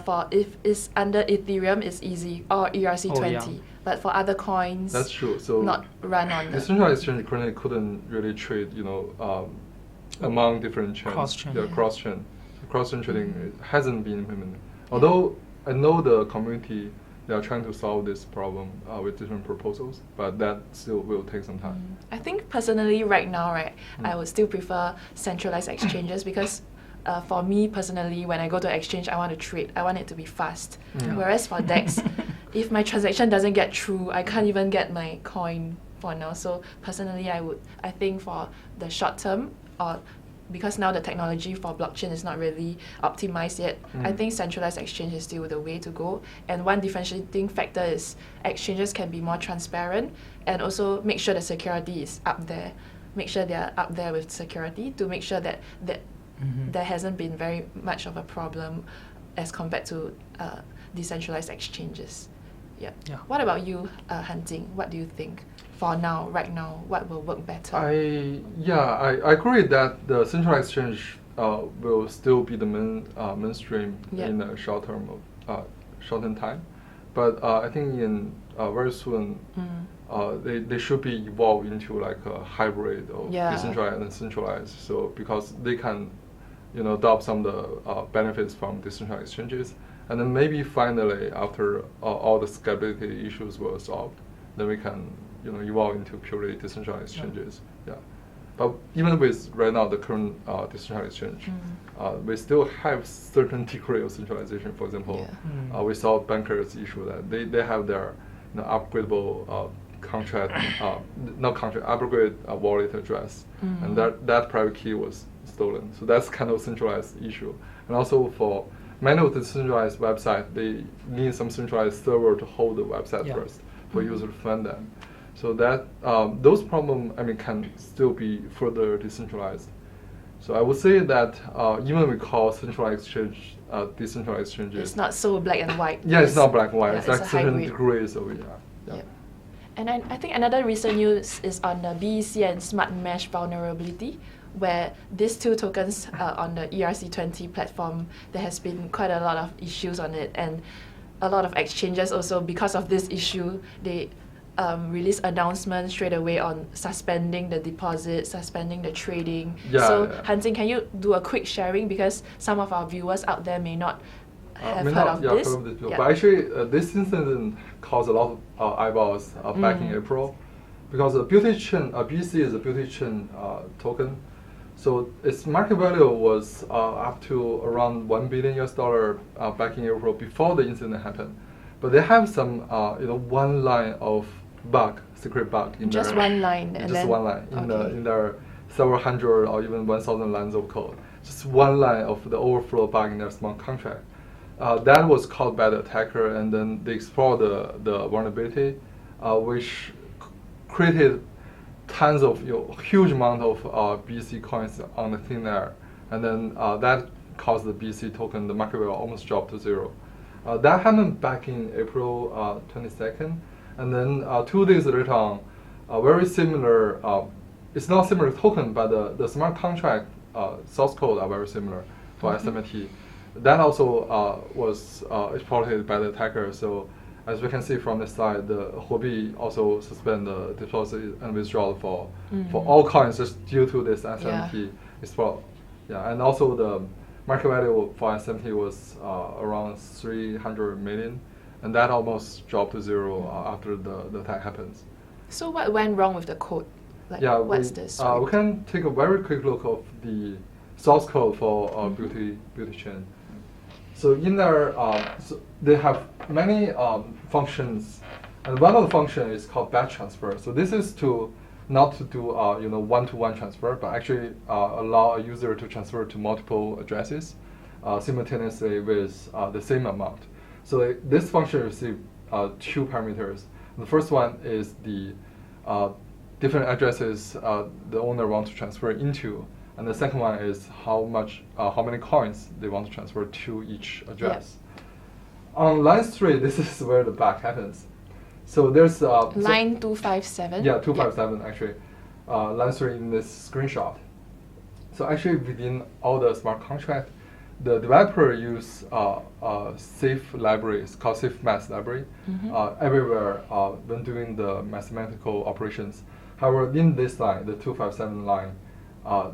for if it's under Ethereum, it's easy, or ERC20. But for other coins, that's true. So not run on the decentralized exchange currently couldn't really trade, among different chains. Cross-chain. Cross-chain trading hasn't been implemented. Although I know the community, they are trying to solve this problem with different proposals, but that still will take some time. I think personally right now, I would still prefer centralized exchanges, because for me personally, when I go to exchange, I want to trade. I want it to be fast. Whereas for DEX, if my transaction doesn't get through, I can't even get my coin for now. So personally, I think for the short term, or because now the technology for blockchain is not really optimized yet, I think centralized exchange is still the way to go. And one differentiating factor is exchanges can be more transparent and also make sure the security is up there. Make sure they are up there with security to make sure that there hasn't been very much of a problem as compared to decentralized exchanges. Yeah. What about you, Han Jing? What do you think? For now, right now, what will work better? I agree that the centralized exchange will still be the mainstream in the short term time, but I think in very soon they should be evolved into like a hybrid of decentralized and centralized. So because they can, adopt some of the benefits from decentralized exchanges, and then maybe finally after all the scalability issues were solved, then we can evolve into purely decentralized exchanges. Yeah. But even with right now the current decentralized exchange, we still have certain degree of centralization. For example, we saw bankers issue that they have their upgradable contract, not contract, upgrade wallet address, and that private key was stolen. So that's kind of centralized issue. And also for many of the decentralized websites, they need some centralized server to hold the website first for user to find them. So that those problems, can still be further decentralized. So I would say that even we call centralized exchange decentralized exchanges, it's not so black and white. Yeah, it's not black and white. Yeah, it's like certain hybrid. degrees of it. Yeah. And I think another recent news is on the BEC and Smart Mesh vulnerability, where these two tokens on the ERC20 platform, there has been quite a lot of issues on it, and a lot of exchanges also, because of this issue, they release announcements straight away on suspending the deposit, suspending the trading. Han Jing, can you do a quick sharing, because some of our viewers out there may not have heard of this? But actually, this incident caused a lot of eyeballs back in April, because the beauty chain, BC is a beauty chain token. So its market value was up to around $1 billion back in April before the incident happened. But they have some, one line of secret bug in just there. One line. Just one line in their several hundred or even 1,000 lines of code. Just one line of the overflow bug in their smart contract. That was caught by the attacker, and then they explored the vulnerability, which created tons of huge amount of BC coins on the thin air, and then that caused the BC token, the market value almost dropped to zero. That happened back in April 22nd, and then 2 days later on, very similar. It's not similar token, but the smart contract source code are very similar for SMT. That also was exploited by the attacker. So as we can see from the slide, the Huobi also suspend the deposit and withdrawal for all coins just due to this SMT exploit. Yeah, and also the market value for SMT was around 300 million, and that almost dropped to zero after the attack happens. So what went wrong with the code? Like, what's this? We can take a very quick look of the source code for beauty chain. So in there, so they have many functions, and one of the functions is called batch transfer. So this is not to do one-to-one transfer, but actually allow a user to transfer to multiple addresses simultaneously with the same amount. So this function receives 2 parameters. The first one is the different addresses the owner wants to transfer into, and the second one is how many coins they want to transfer to each address. On line 3, this is where the bug happens. So there's line 257. Yeah, 257 actually. Line 3 in this screenshot. So actually within all the smart contract, the developer use safe libraries called safe math library everywhere when doing the mathematical operations. However, in this line, the 257 line,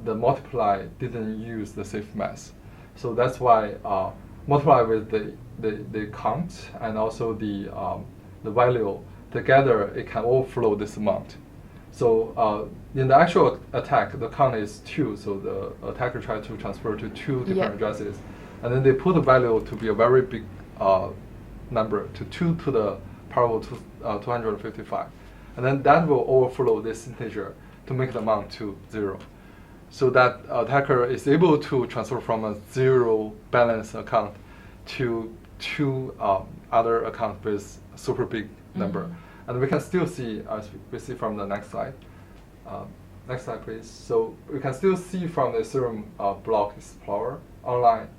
the multiply didn't use the safe math. So that's why multiply with the count and also the value together, it can overflow this amount. So in the actual attack, the count is 2, so the attacker tried to transfer to 2 different addresses, and then they put the value to be a very big number to 2 to the power of 255. And then that will overflow this integer to make the amount to 0. So that attacker is able to transfer from a 0 balance account to 2 other accounts with super big number. And we can still see, as we see from the next slide. Next slide, please. So we can still see from the Ethereum block explorer online,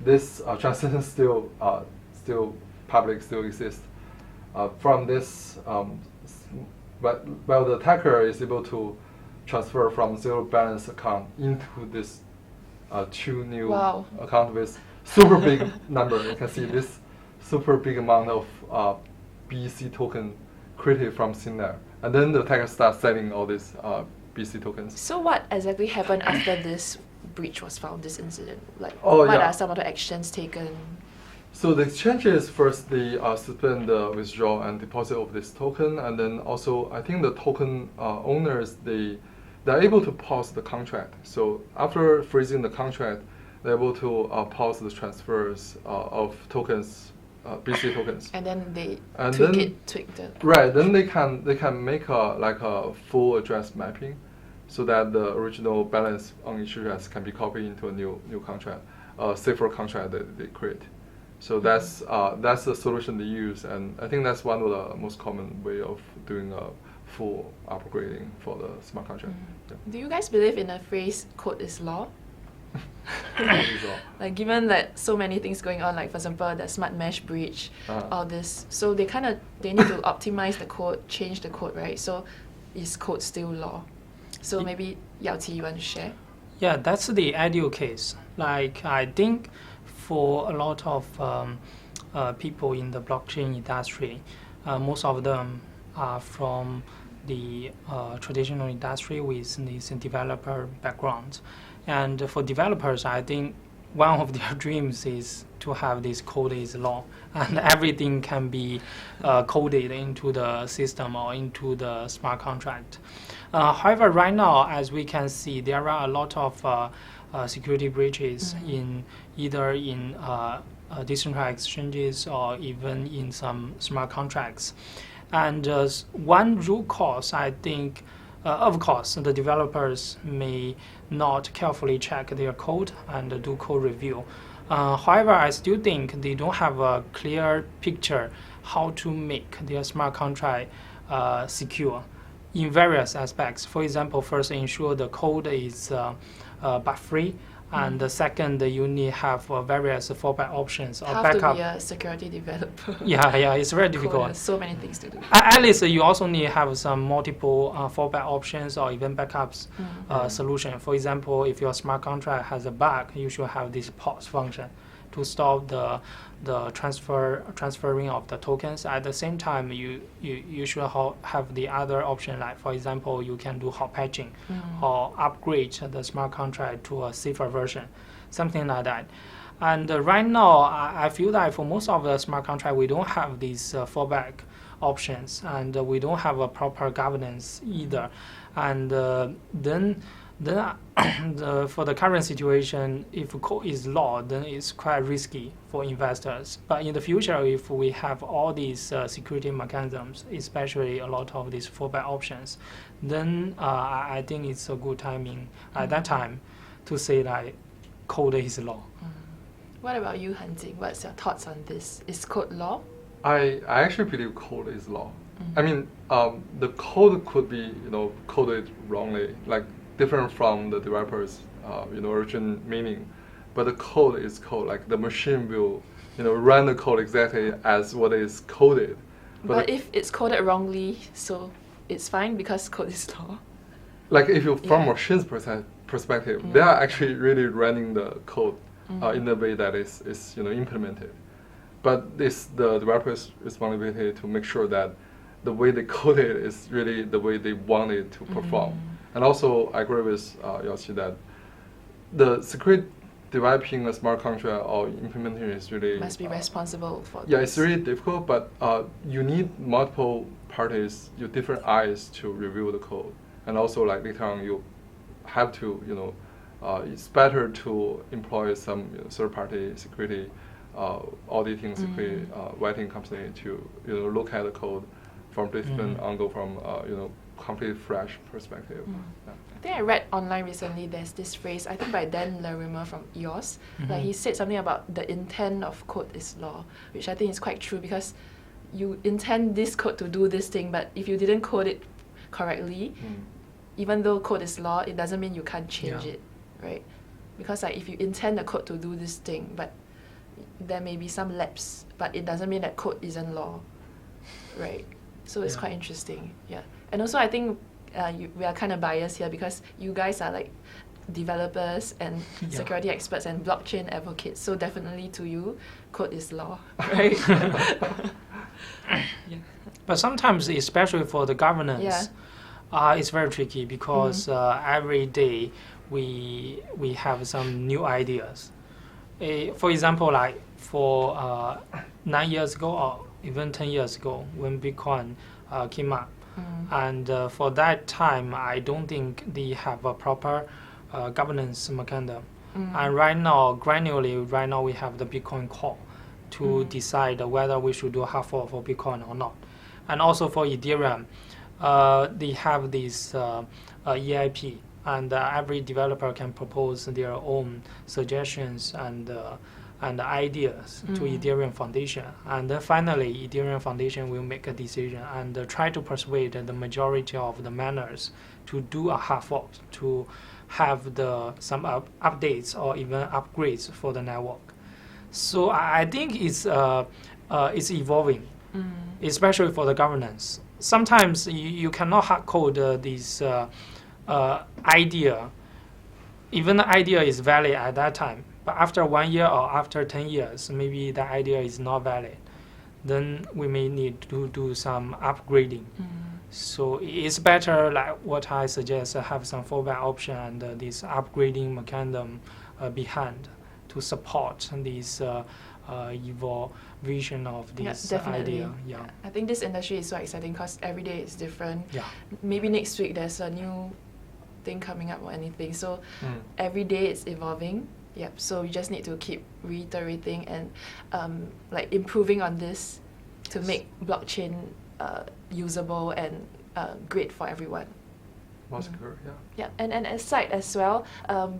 this transaction still public, still exists. From this, but while the attacker is able to transfer from 0 balance account into this 2 new account with super big number. You can see this super big amount of BC token created from thin air. And then the attacker starts selling all these BC tokens. So what exactly happened after this breach was found, this incident? Like, what are some of the actions taken? So the exchanges first, they suspend the withdrawal and deposit of this token, and then also I think the token owners, they're able to pause the contract. So after freezing the contract, they're able to pause the transfers of tokens, BC tokens. And then they tweaked it. Right. Then they can make a full address mapping, so that the original balance on each address can be copied into a new contract, safer contract that they create. So that's the solution they use, and I think that's one of the most common way of doing a full upgrading for the smart contract. Yeah. Do you guys believe in the phrase "code is law"? Like, given that so many things going on, like for example the smart mesh breach, all this, so they need to optimize the code, change the code, right? So is code still law? So maybe Yao Qi, you want to share? Yeah, that's the ideal case. Like, I think for a lot of people in the blockchain industry, most of them are from the traditional industry with this developer background. And for developers, I think one of their dreams is to have this code is law, and everything can be coded into the system or into the smart contract. However, right now, as we can see, there are a lot of security breaches in either in decentralized exchanges or even in some smart contracts. And one root cause, I think, of course, the developers may not carefully check their code and do code review. However, I still think they don't have a clear picture how to make their smart contract secure in various aspects. For example, first, ensure the code is bug-free. And the second, you need have various fallback options or backup. Have to be a security developer. Yeah, it's very difficult. There's so many things to do. At least you also need to have some multiple fallback options or even backups solution. For example, if your smart contract has a bug, you should have this pause function to stop the transferring of the tokens. At the same time, you should have the other option, like for example, you can do hot patching or upgrade the smart contract to a safer version, something like that. And right now, I feel that for most of the smart contract, we don't have these fallback options, and we don't have a proper governance either. And then for the current situation, if code is law, then it's quite risky for investors. But in the future, if we have all these security mechanisms, especially a lot of these fallback options, then I think it's a good timing at that time to say that code is law. What about you, Hanjing? What's your thoughts on this? Is code law? I actually believe code is law. I mean, the code could be coded wrongly, like different from the developer's original meaning, but the code is code. Like the machine will run the code exactly as what is coded. But if it's coded wrongly, so it's fine because code is law. Like if you from machine's perspective, they are actually really running the code in the way that is implemented. But it's the developer's responsibility to make sure that the way they code it is really the way they want it to perform. And also, I agree with Yao Qi that the security developing a smart contract or implementing it is really must be responsible for. Yeah, it's really difficult, but you need multiple parties, different eyes to review the code, and also like later on you have to it's better to employ some third-party security auditing security writing company to look at the code from different angle, from complete fresh perspective. Yeah. I think I read online recently there's this phrase, I think by Dan Larimer from EOS, like he said something about the intent of code is law, which I think is quite true, because you intend this code to do this thing, but if you didn't code it correctly, even though code is law, it doesn't mean you can't change it, right? Because like if you intend the code to do this thing, but there may be some lapse, but it doesn't mean that code isn't law, right? So it's quite interesting, yeah. And also I think we are kind of biased here because you guys are like developers and security experts and blockchain advocates. So definitely to you, code is law, right? But sometimes, especially for the governance, it's very tricky because every day we have some new ideas. For example, like for 9 years ago or even 10 years ago when Bitcoin came up, and for that time, I don't think they have a proper governance mechanism. And right now, granularly, we have the Bitcoin core to decide whether we should do hard fork for Bitcoin or not. And also for Ethereum, they have this EIP, and every developer can propose their own suggestions and ideas to Ethereum Foundation. And then finally, Ethereum Foundation will make a decision and try to persuade the majority of the miners to do a hard fork, to have some updates or even upgrades for the network. So I think it's evolving, especially for the governance. Sometimes you cannot hard code this idea. Even the idea is valid at that time, but after 1 year or after 10 years, maybe the idea is not valid. Then we may need to do some upgrading. So it's better, like what I suggest, have some fallback option and this upgrading mechanism behind to support this evolution of this idea. Yeah. I think this industry is so exciting because every day is different. Yeah. Maybe next week there's a new thing coming up or anything. So every day it's evolving. Yep. So you just need to keep reiterating and like improving on this to make blockchain usable and great for everyone. More secure, Yeah, and aside as well,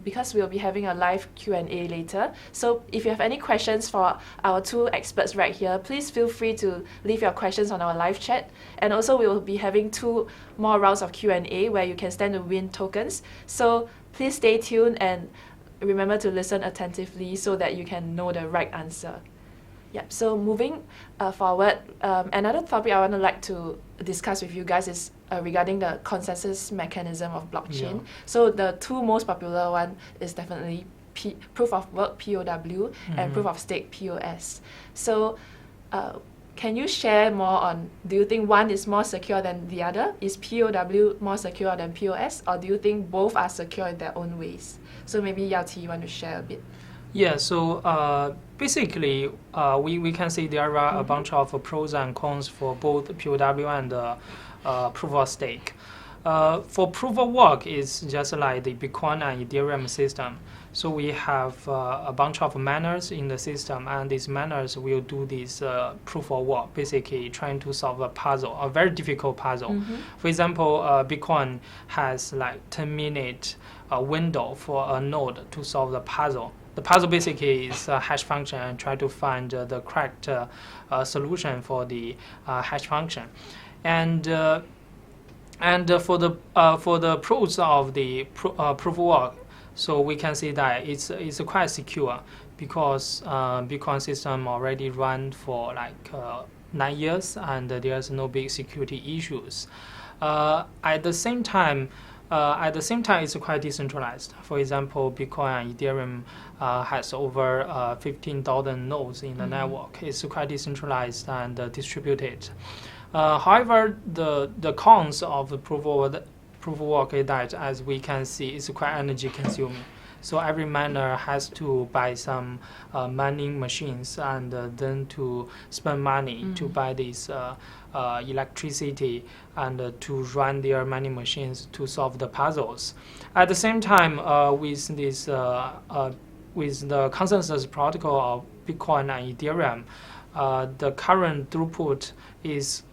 because we'll be having a live Q&A later. So if you have any questions for our two experts right here, please feel free to leave your questions on our live chat. And also we will be having 2 more rounds of Q&A where you can stand to win tokens. So please stay tuned and remember to listen attentively so that you can know the right answer. Yep, so moving forward, another topic I like to discuss with you guys is regarding the consensus mechanism of blockchain. So the 2 most popular one is definitely proof of work, POW, and proof of stake, POS. So can you share more on, do you think one is more secure than the other? Is POW more secure than POS, or do you think both are secure in their own ways? So maybe Yao Qi, you want to share a bit? Yeah, so basically, we can see there are a bunch of pros and cons for both POW and proof of stake. For proof of work, it's just like the Bitcoin and Ethereum system. So we have a bunch of miners in the system, and these miners will do this proof of work, basically trying to solve a puzzle, a very difficult puzzle. For example, Bitcoin has like 10-minute window for a node to solve the puzzle. The puzzle basically is a hash function and try to find the correct solution for the hash function. And for the pros of the proof of work, so we can see that it's quite secure because Bitcoin system already run for like 9 years and there's no big security issues. At the same time, it's quite decentralized. For example, Bitcoin and Ethereum has over 15,000 nodes in the network. It's quite decentralized and distributed. However, the cons of the proof of work is that, as we can see, it's quite energy consuming. So every miner has to buy some mining machines and then to spend money to buy this electricity and to run their mining machines to solve the puzzles. At the same time, with the consensus protocol of Bitcoin and Ethereum, the current throughput is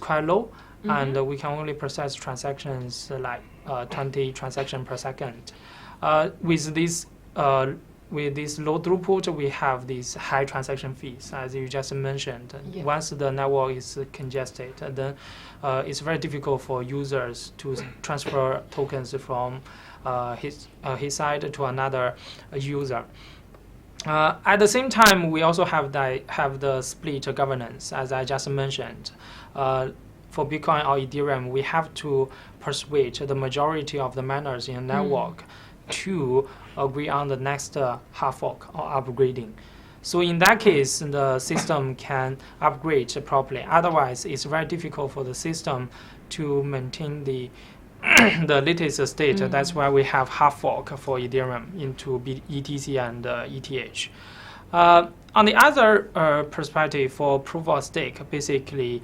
quite low, and we can only process transactions like 20 transactions per second. With this low throughput, we have these high transaction fees, as you just mentioned. Yeah. Once the network is congested, then it's very difficult for users to transfer tokens from his side to another user. At the same time, we also have the split governance, as I just mentioned. For Bitcoin or Ethereum, we have to persuade the majority of the miners in the network to agree on the next hard fork or upgrading. So in that case, the system can upgrade properly. Otherwise, it's very difficult for the system to maintain the the latest state. That's why we have hard fork for Ethereum into ETC and ETH. On the other perspective, for proof of stake, basically,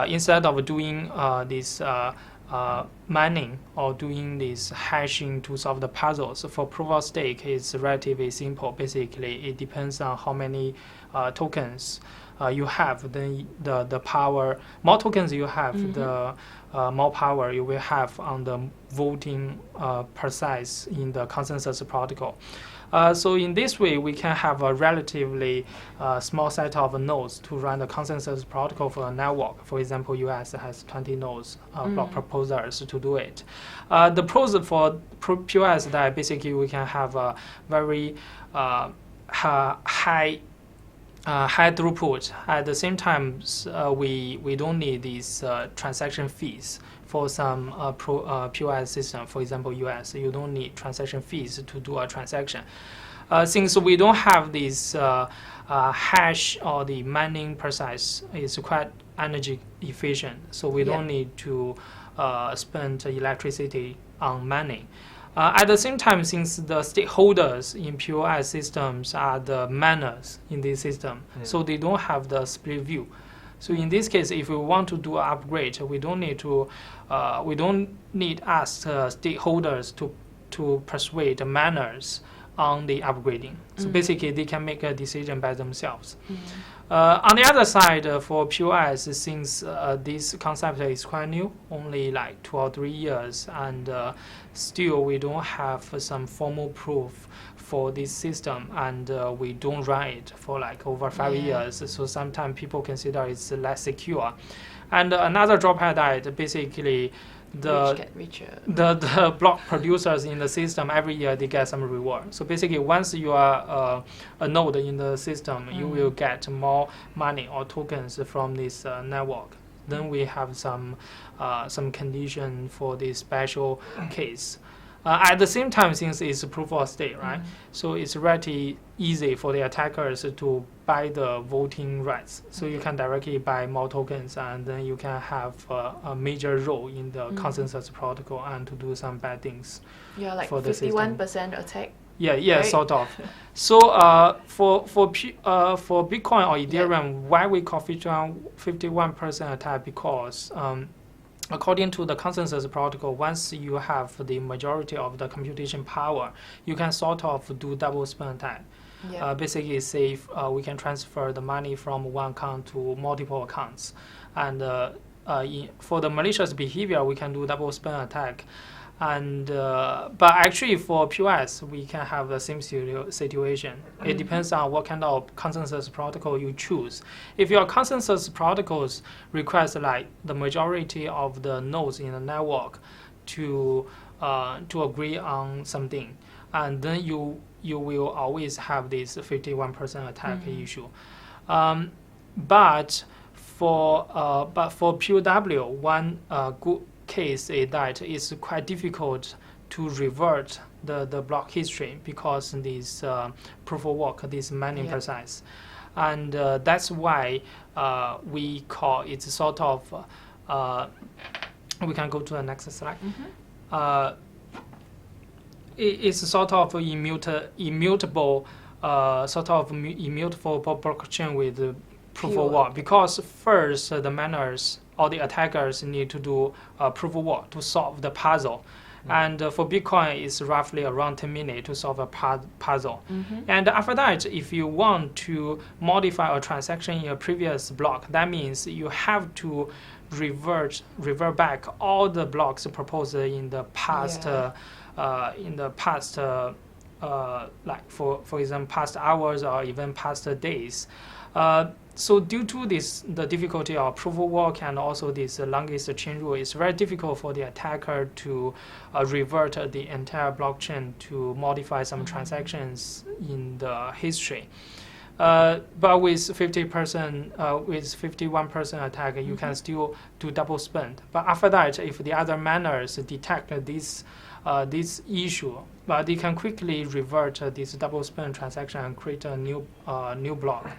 instead of doing this mining or doing this hashing to solve the puzzles, for proof of stake, it's relatively simple. Basically, it depends on how many tokens you have. Then the power, more tokens you have, the more power you will have on the voting precise in the consensus protocol. So in this way, we can have a relatively small set of nodes to run the consensus protocol for a network. For example, US has 20 nodes, block proposers to do it. The pros for POS that basically we can have a very high throughput. At the same time, we don't need these transaction fees. For some POS system, for example, US, you don't need transaction fees to do a transaction. Since we don't have this hash or the mining process, it's quite energy efficient, so we don't need to spend electricity on mining. At the same time, since the stakeholders in POS systems are the miners in this system, so they don't have the split view. So in this case, if we want to do an upgrade, we don't need us stakeholders to persuade the miners on the upgrading. So basically, they can make a decision by themselves. On the other side, for POS, since this concept is quite new, only like 2 or 3 years, and still we don't have some formal proof for this system, and we don't run it for like over 5 years. So sometimes people consider it's less secure. And another drawback that basically the block producers in the system, every year they get some reward. So basically, once you are a node in the system, you will get more money or tokens from this network. Then we have some condition for this special case. At the same time, since it's a proof of stake, right? So it's really easy for the attackers to buy the voting rights. So you can directly buy more tokens, and then you can have a major role in the consensus protocol and to do some bad things. Yeah, like for the 51% attack. Yeah, right? Sort of. So for Bitcoin or Ethereum, why we call 51% attack? Because according to the consensus protocol, once you have the majority of the computation power, you can sort of do double spend attack. Basically, say we can transfer the money from one account to multiple accounts, and for the malicious behavior, we can do double spend attack. And but actually, for POS, we can have the same situation. It depends on what kind of consensus protocol you choose. If your consensus protocols request like the majority of the nodes in the network to agree on something, and then you will always have this 51% attack issue. But for POW, one good case is that it's quite difficult to revert the block history because this proof of work, this mining process, and that's why we call it sort of. We can go to the next slide. It's sort of immutable, immutable blockchain with proof of work, because first the miners or the attackers need to do proof of work to solve the puzzle, And for Bitcoin, it's roughly around 10 minutes to solve a puzzle. And after that, if you want to modify a transaction in a previous block, that means you have to revert back all the blocks proposed in the past. Like for example, past hours or even past days. So due to this, the difficulty of proof of work and also this longest chain rule, it's very difficult for the attacker to revert the entire blockchain to modify some transactions in the history. But with 50%, with 51% attack, you can still do double spend. But after that, if the other miners detect this issue, but they can quickly revert this double spend transaction and create a new block.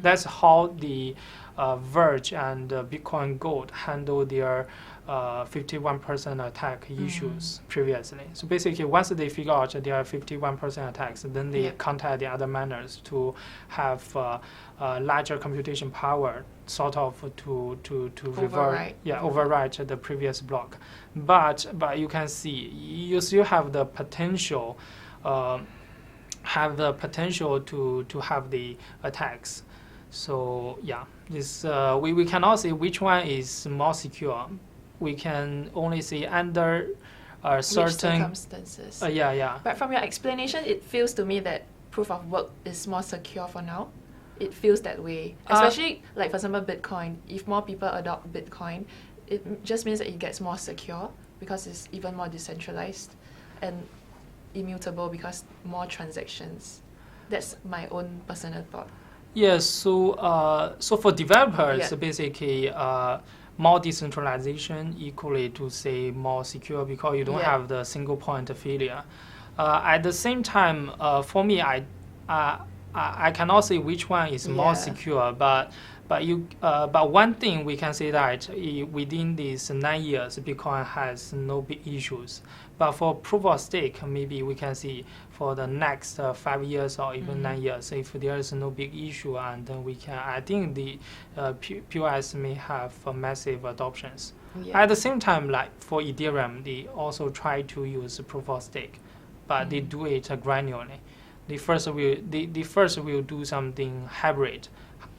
That's how the Verge and Bitcoin Gold handle their 51% attack issues previously. So basically, once they figure out there are 51% attacks, then they contact the other miners to have larger computation power, sort of to overwrite the previous block. But you can see you still have the potential, to have the attacks. So yeah, this we cannot say which one is more secure. We can only say under certain circumstances. But from your explanation, it feels to me that proof of work is more secure for now. It feels that way, especially like for example Bitcoin. If more people adopt Bitcoin, it just means that it gets more secure because it's even more decentralized and immutable because more transactions. That's my own personal thought. Yes. So for developers, basically. More decentralization equally to say more secure because you don't have the single point of failure. At the same time, for me, I cannot say which one is more secure, but one thing we can say that within these 9 years, Bitcoin has no big issues. But for proof of stake, maybe we can see for the next 5 years or even 9 years, if there is no big issue, and then we can. I think the POS may have massive adoptions. At the same time, like for Ethereum, they also try to use proof of stake, but they do it gradually. They first will do something hybrid,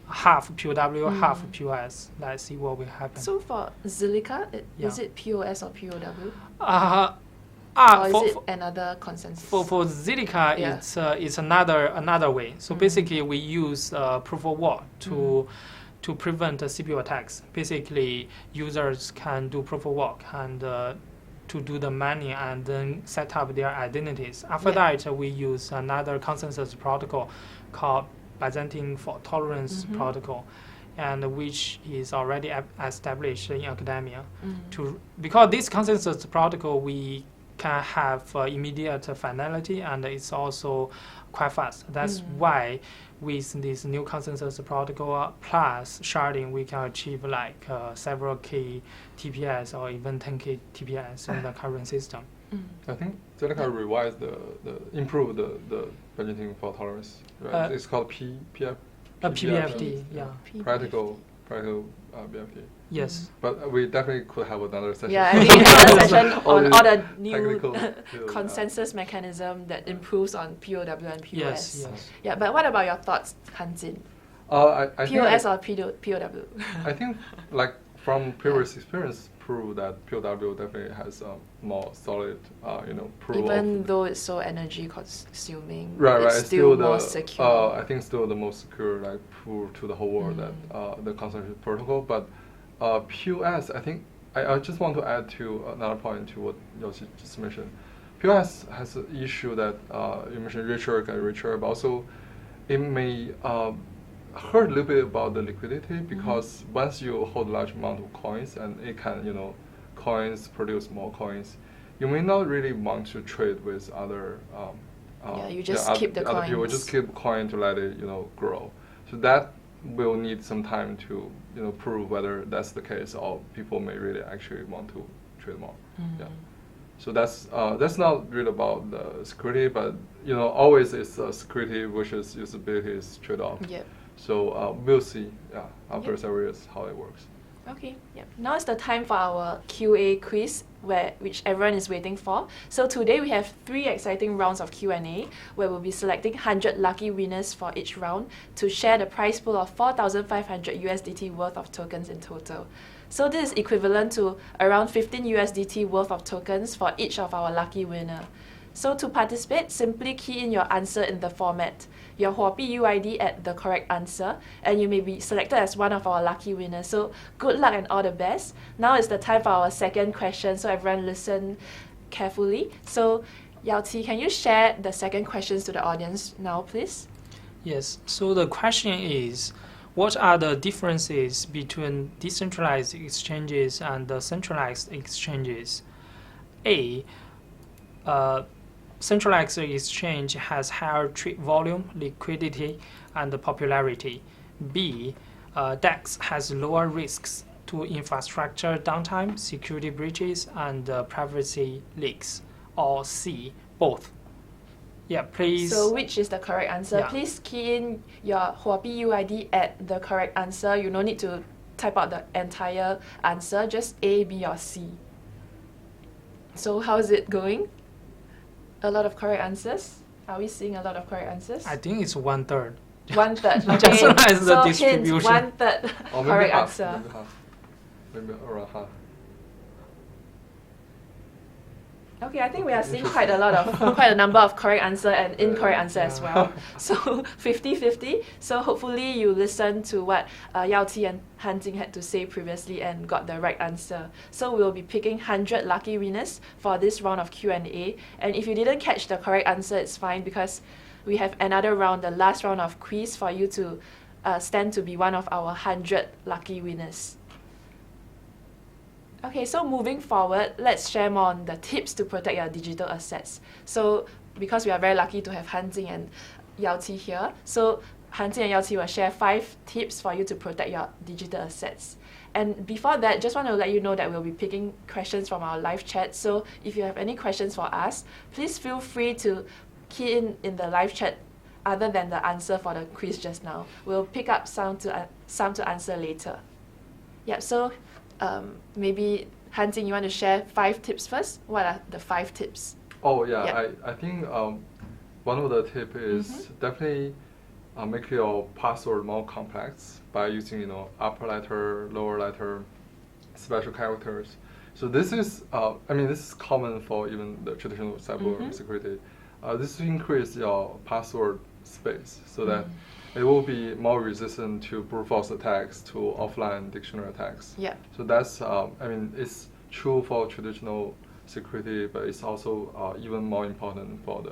half POW, half POS. Let's see what will happen. So for Zilliqa, is it POS or POW? Or is it another consensus? For Zilliqa, it's another way. So basically, we use proof of work to prevent CPU attacks. Basically, users can do proof of work and to do the mining and then set up their identities. After that, we use another consensus protocol called Byzantine fault tolerance protocol, and which is already established in academia. Because this consensus protocol, we can have immediate finality, and it's also quite fast. That's why with this new consensus protocol plus sharding, we can achieve like several K TPS or even 10K TPS in the current system. I think Zilliqa revised improved the Byzantine fault tolerance. Right? It's called PBFT. Practical BFT. Yes. But we definitely could have another session. Yeah, I think another session on all the new consensus mechanism that improves on POW and POS. Yes. Yeah, but what about your thoughts, Hanjin? I POS or POW? I think, like from previous experience, prove that POW definitely has a more solid, proof. Even though it's so energy consuming, right. It's still more secure. I think still the most secure, like proof to the whole world that the consensus protocol. But POS, I think I just want to add to another point to what Yoshi just mentioned. POS has an issue that you mentioned richer, but also it may heard a little bit about the liquidity because once you hold a large amount of coins and it can, coins produce more coins, you may not really want to trade with other. You just keep the other coins. people just keep coin to let it, grow. So that will need some time to, prove whether that's the case or people may really actually want to trade more. Yeah. So that's not really about the security, but always it's security versus usability is trade-off. Yep. So we'll see, after several years how it works. Okay, yep. Now is the time for our QA quiz, which everyone is waiting for. So today we have 3 exciting rounds of Q&A, where we'll be selecting 100 lucky winners for each round to share the prize pool of 4,500 USDT worth of tokens in total. So this is equivalent to around 15 USDT worth of tokens for each of our lucky winner. So to participate, simply key in your answer in the format, your Huobi UID at the correct answer, and you may be selected as one of our lucky winners. So good luck and all the best. Now is the time for our second question, so everyone listen carefully. So Yao Qi, can you share the second questions to the audience now, please? Yes, so the question is, what are the differences between decentralized exchanges and the centralized exchanges? A. Centralized exchange has higher trade volume, liquidity, and popularity. B. DEX has lower risks to infrastructure downtime, security breaches, and privacy leaks. Or C. Both. Yeah, please. So which is the correct answer? Yeah. Please key in your Huobi UID at the correct answer. You no need to type out the entire answer, just A, B, or C. So how's it going? A lot of correct answers? Are we seeing a lot of correct answers? I think it's 1/3. 1/3. Okay. Just as the So distribution. hint, 1/3 Or maybe correct half, answer. maybe half. Maybe around half. Okay, I think we are seeing quite a number of correct answer and incorrect answer as Yeah. well. So 50-50. So hopefully you listened to what Yao Qi and Han Jing had to say previously and got the right answer. So we'll be picking 100 lucky winners for this round of Q&A. And if you didn't catch the correct answer, it's fine because we have another round, the last round of quiz for you to stand to be one of our 100 lucky winners. Okay, so moving forward, let's share more on the tips to protect your digital assets. So because we are very lucky to have Han Jing and Yao Qi here, so Han Jing and Yao Qi will share 5 tips for you to protect your digital assets. And before that, just want to let you know that we'll be picking questions from our live chat. So if you have any questions for us, please feel free to key in the live chat other than the answer for the quiz just now. We'll pick up some to answer later. Yep, so maybe Han Jing, you want to share 5 tips first? What are the 5 tips? Oh yeah, Yeah. I think one of the tip is definitely make your password more complex by using upper letter, lower letter, special characters. So this is this is common for even the traditional cyber security. This will increase your password space so that it will be more resistant to brute force attacks, to offline dictionary attacks. Yeah. So that's it's true for traditional security, but it's also even more important for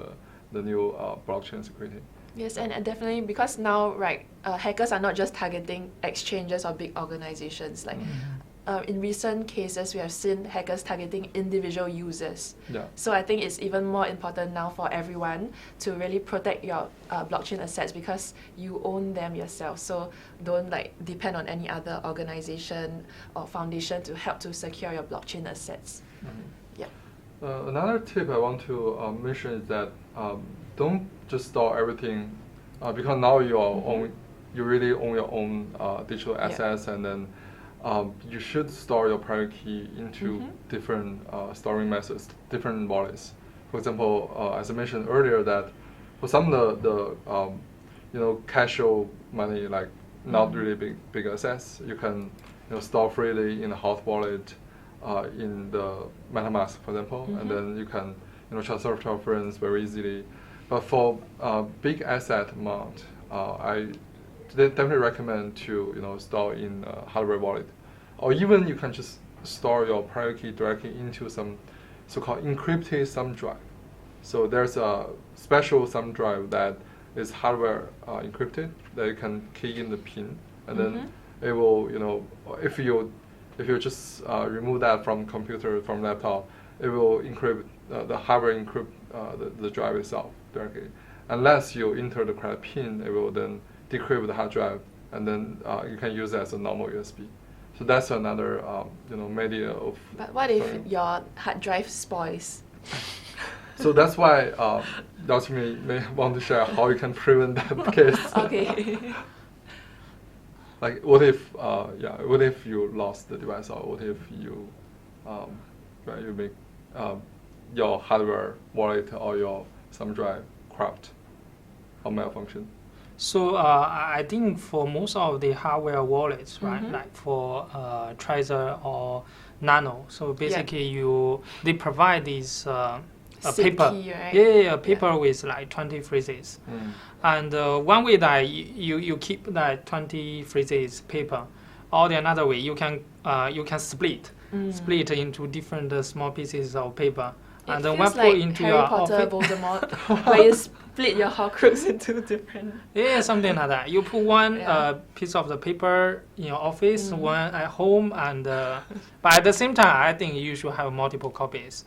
the new blockchain security. Yes, and definitely because now, right, hackers are not just targeting exchanges or big organizations. Like in recent cases, we have seen hackers targeting individual users. Yeah. So I think it's even more important now for everyone to really protect your blockchain assets because you own them yourself. So don't depend on any other organization or foundation to help to secure your blockchain assets. Another tip I want to mention is that don't just store everything because now you really own your own digital assets, and then you should store your private key into different storing methods, different wallets. For example, as I mentioned earlier, that for some of the casual money, like not really big assets, you can store freely in a hot wallet, in the MetaMask, for example, and then you can transfer to your friends very easily. But for big asset amount, I definitely recommend to store in a hardware wallet, or even you can just store your private key directly into some so-called encrypted thumb drive. So there's a special thumb drive that is hardware encrypted that you can key in the pin, and then it will if you just remove that from computer, from laptop, it will encrypt the hardware encrypt the drive itself directly. Unless you enter the correct pin, it will then decrypt the hard drive, and then you can use it as a normal USB. So that's another media of. But what if your hard drive spoils? So that's why Dr. may want to share how you can prevent that case. Okay. Like, what if what if you lost the device, or what if you you make your hardware wallet or your thumb drive corrupt or malfunction? So I think for most of the hardware wallets, right, like for Trezor or Nano, so basically they provide these a paper, key, right? paper with like 20 phrases, and one way that you keep that 20 phrases paper, or the another way you can split into different small pieces of paper, and then one like put into Harry your Potter, office. Voldemort, where you split your Horcrux into different. Yeah, something like that. You put one piece of the paper in your office, one at home, and but at the same time, I think you should have multiple copies.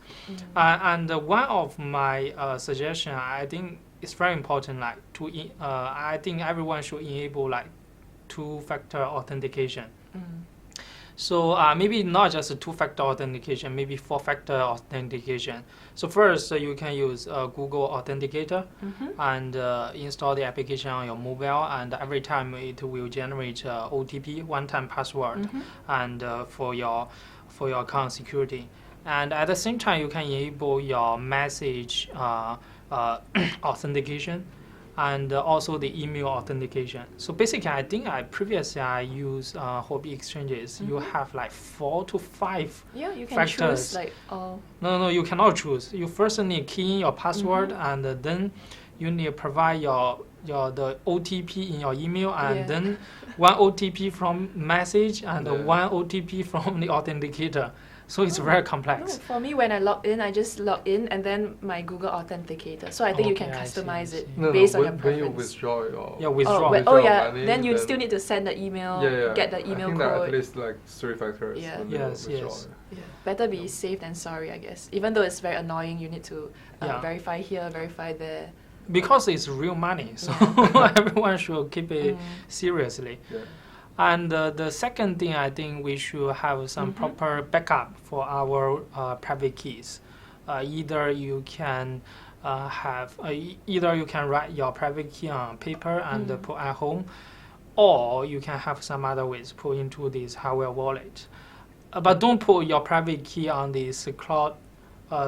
And one of my suggestion, I think it's very important. Like I think everyone should enable like two-factor authentication. So maybe not just a two-factor authentication, maybe four-factor authentication. So first, you can use Google Authenticator and install the application on your mobile, and every time it will generate OTP, one-time password, and for your account security. And at the same time, you can enable your message authentication, and also the email authentication. So basically, I think previously I used Huobi exchanges. You have like 4 to 5 Yeah, you can factors. choose like all. No, you cannot choose. You first need key in your password, and then you need to provide the OTP in your email, and then one OTP from message and one OTP from the authenticator. So it's very complex. No, for me, when I log in, I just log in and then my Google Authenticator. So I think you can I see, customize I it No, based on when, your when you preference. withdraw your withdraw. withdraw money, Then you still need to send the email, get the email I think there are code. at least like 3 factors. Yeah. when you Yes, withdraw. yes. Yeah. Better be safe than sorry, I guess. Even though it's very annoying, you need to verify here, verify there. Because it's real money, so everyone should keep it seriously. Yeah. And the second thing, I think we should have some proper backup for our private keys. Either you can write your private key on paper and put at home, or you can have some other ways put into this hardware wallet. But don't put your private key on this cloud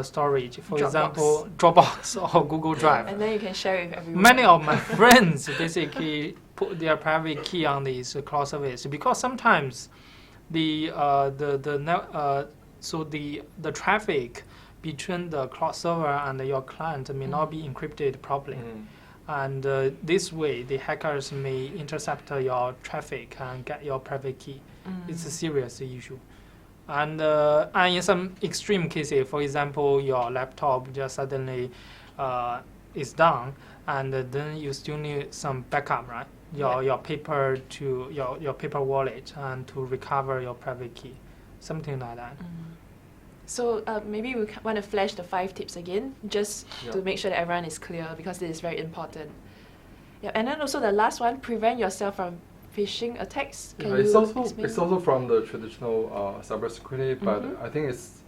storage, for example, Dropbox or Google Drive. And then you can share it with everyone. Many of my friends basically put their private key on this cloud service, because sometimes the traffic between the cloud server and your client may not be encrypted properly, and this way the hackers may intercept your traffic and get your private key. It's a serious issue. And in some extreme cases, for example, your laptop just suddenly is down, and then you still need some backup, right? Your paper to your paper wallet, and to recover your private key, something like that. So maybe we want to flash the 5 tips again, just to make sure that everyone is clear, because this is very important. Yeah, and then also the last one, prevent yourself from phishing attacks. Can you it's explain? also from the traditional cybersecurity, but I think it's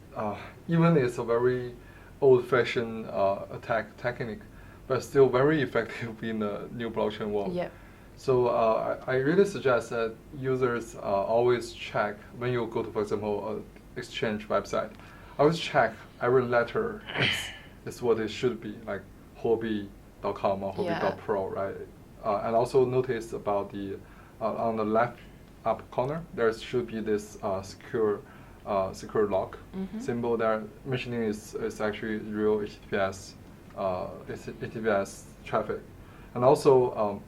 even it's a very old-fashioned attack technique, but still very effective in the new blockchain world. Yep. So I really suggest that users always check when you go to, for example, an exchange website. Always check every letter is what it should be, like Huobi.com or Huobi.pro, right? And also notice about the on the left up corner there should be this secure lock symbol there. Mentioning is actually real HTTPS traffic, and also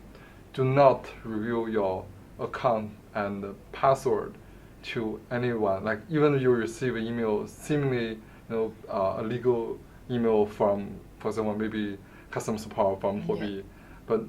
do not reveal your account and password to anyone. Like even if you receive an email, seemingly a legal email from, for example, maybe customer support from Huobi, but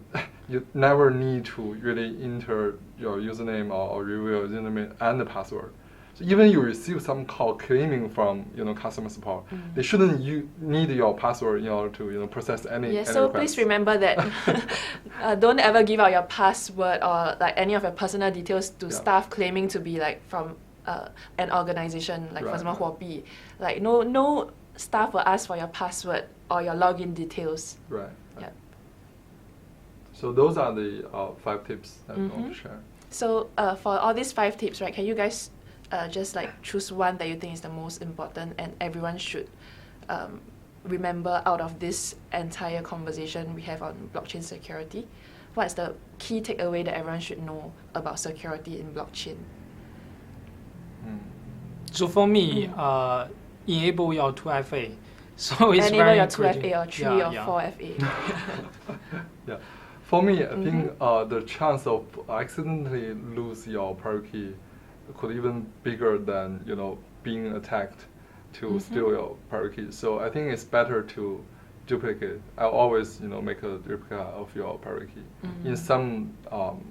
you never need to really enter your username or reveal your username and the password. So even you receive some call claiming from customer support, they shouldn't need your password in order to process any. Yeah. any So request. please remember that don't ever give out your password or like any of your personal details to staff claiming to be like from an organization, like for example Huobi. Like no staff will ask for your password or your login details. Right. Yeah. So those are the 5 tips that I want to share. So for all these 5 tips, right, can you guys just like choose one that you think is the most important and everyone should remember out of this entire conversation we have on blockchain security? What is the key takeaway that everyone should know about security in blockchain? So for me, enable your 2FA. So it's Enable very your 2FA critical. or 3 Yeah, or yeah. 4FA. Yeah. For me, I think the chance of accidentally lose your private key could even bigger than being attacked to steal your private key. So I think it's better to duplicate. I always make a replica of your private key in some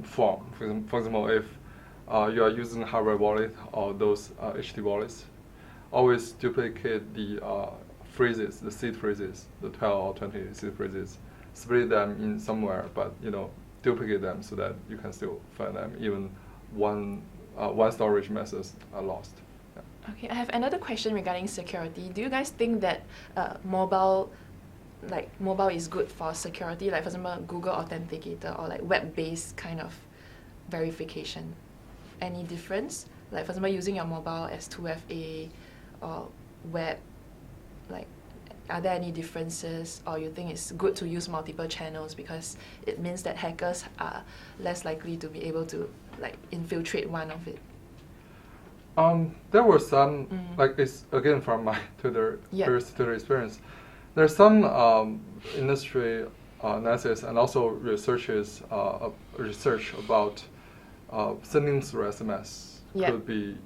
form. For example, if you are using hardware wallet or those HT wallets, always duplicate the phrases, the seed phrases, the 12 or 20 seed phrases. Split them in somewhere, but duplicate them so that you can still find them even one storage methods are lost. Yeah. Okay, I have another question regarding security. Do you guys think that mobile is good for security? Like for example, Google Authenticator or like web-based kind of verification. Any difference? Like for example, using your mobile as 2FA or web, like are there any differences, or you think it's good to use multiple channels because it means that hackers are less likely to be able to like infiltrate one of it? There were some, like it's again from my first Twitter experience. There's some industry analysis and also research about sending through SMS could be,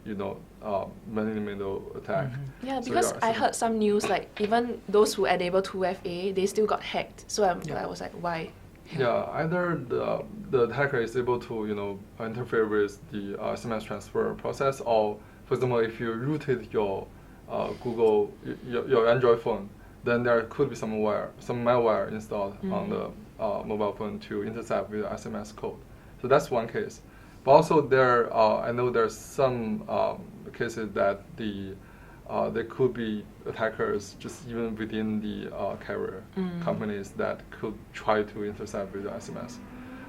man-in-the-middle attack. Yeah, because I heard some news like even those who enable 2FA, they still got hacked. So I was like, why? Yeah, either the attacker is able to interfere with the SMS transfer process, or for example, if you rooted your Google your Android phone, then there could be some malware installed on the mobile phone to intercept with the SMS code. So that's one case. But also I know there's some cases that there could be attackers just even within the carrier companies that could try to intercept with the SMS.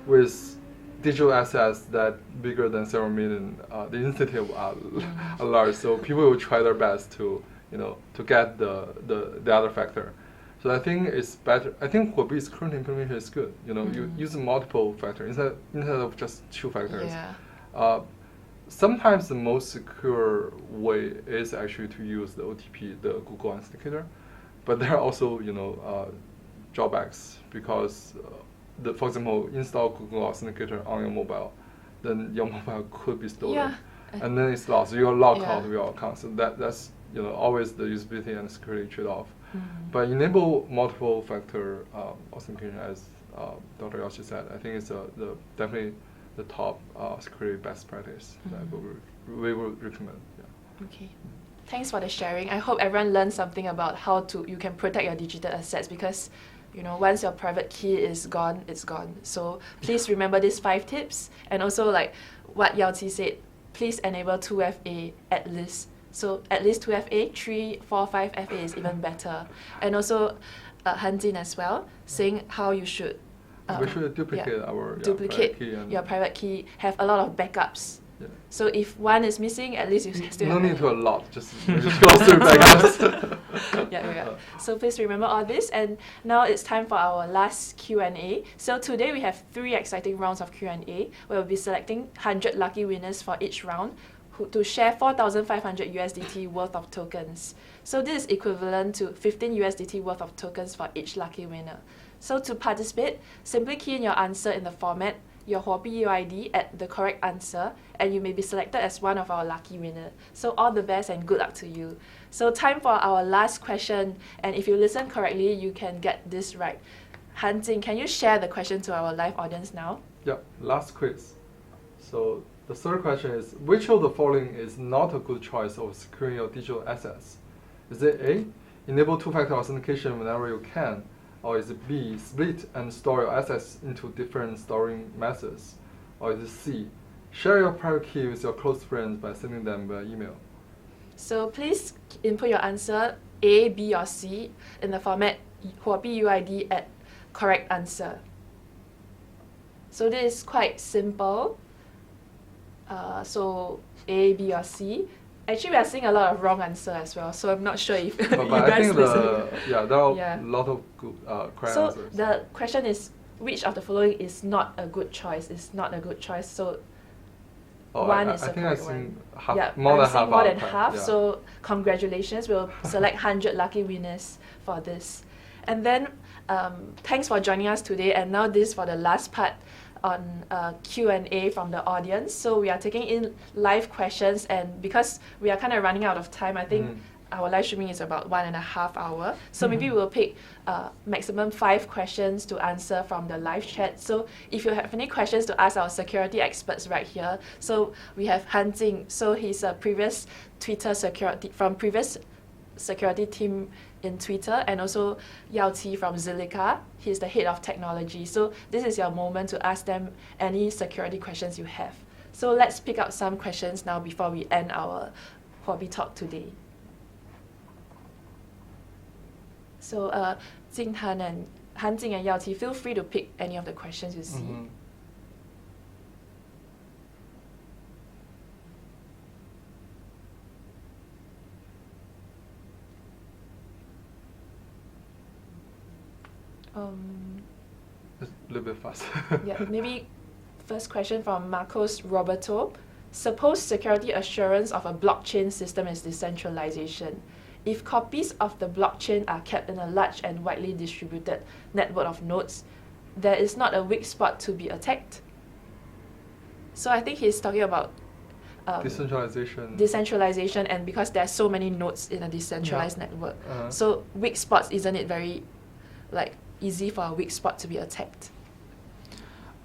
With digital assets that bigger than several million, the incentive are large. So people will try their best to get the other factor. So I think it's better. I think Huobi's current implementation is good. You use multiple factors instead of just 2 factors. Yeah. Sometimes the most secure way is actually to use the OTP, the Google Authenticator, but there are also drawbacks because, for example, install Google Authenticator on your mobile, then your mobile could be stolen, and then it's lost. You're locked out of your account. So that's always the usability and security trade-off. But enable multiple factor authentication, as Dr. Yaoqi said, I think it's definitely the top security best practice that we would recommend. Yeah. Okay. Thanks for the sharing. I hope everyone learned something about how you can protect your digital assets because once your private key is gone, it's gone. So please remember these 5 tips, and also like what Yaoqi said, please enable 2FA at least. So at least 2FA, 3, 4, 5FA is even better. And also Han Jin as well, saying how you should we should duplicate your private key, have a lot of backups. Yeah. So if one is missing, at least you still have need to a lot, just close to backups. Yeah. So please remember all this. And now it's time for our last Q&A. So today we have 3 exciting rounds of Q&A. We'll be selecting 100 lucky winners for each round to share 4,500 USDT worth of tokens. So this is equivalent to 15 USDT worth of tokens for each lucky winner. So to participate, simply key in your answer in the format, your Huobi UID at the correct answer, and you may be selected as one of our lucky winners. So all the best and good luck to you. So time for our last question, and if you listen correctly, you can get this right. Han Jin, can you share the question to our live audience now? Yeah, last quiz. So the third question is, which of the following is not a good choice of securing your digital assets? Is it A, enable 2-factor authentication whenever you can? Or is it B, split and store your assets into different storing methods? Or is it C, share your private key with your close friends by sending them by email? So please input your answer A, B, or C in the format Huobi UID at correct answer. So this is quite simple. So A, B, or C. Actually, we are seeing a lot of wrong answer as well, so I'm not sure if you But guys I think listen. there are Yeah. a lot of good correct So answers. the question is, which of the following is not a good choice? Is not a good choice. So one is I the think I've correct seen one. half, Yeah, more I'm than seeing half. more are than correct, half. yeah. So congratulations. We'll select 100 lucky winners for this. And then thanks for joining us today. And now this for the last part on Q&A from the audience. So we are taking in live questions, and because we are kind of running out of time, I think our live streaming is about 1.5 hours. So maybe we'll pick maximum 5 questions to answer from the live chat. So if you have any questions to ask our security experts right here, so we have Han Jing. So he's a previous Twitter security from previous security team in Twitter, and also Yao Qi from Zilliqa. He's the head of technology. So this is your moment to ask them any security questions you have. So let's pick out some questions now before we end our Huobi Talk today. So Jing Han and Han Jing and Yao Qi, feel free to pick any of the questions you see. Just a little bit fast. Yeah, maybe first question from Marcos Roberto. Suppose security assurance of a blockchain system is decentralization. If copies of the blockchain are kept in a large and widely distributed network of nodes, there is not a weak spot to be attacked. So I think he's talking about decentralization, and because there are so many nodes in a decentralized network, so weak spots, isn't it very easy for a weak spot to be attacked?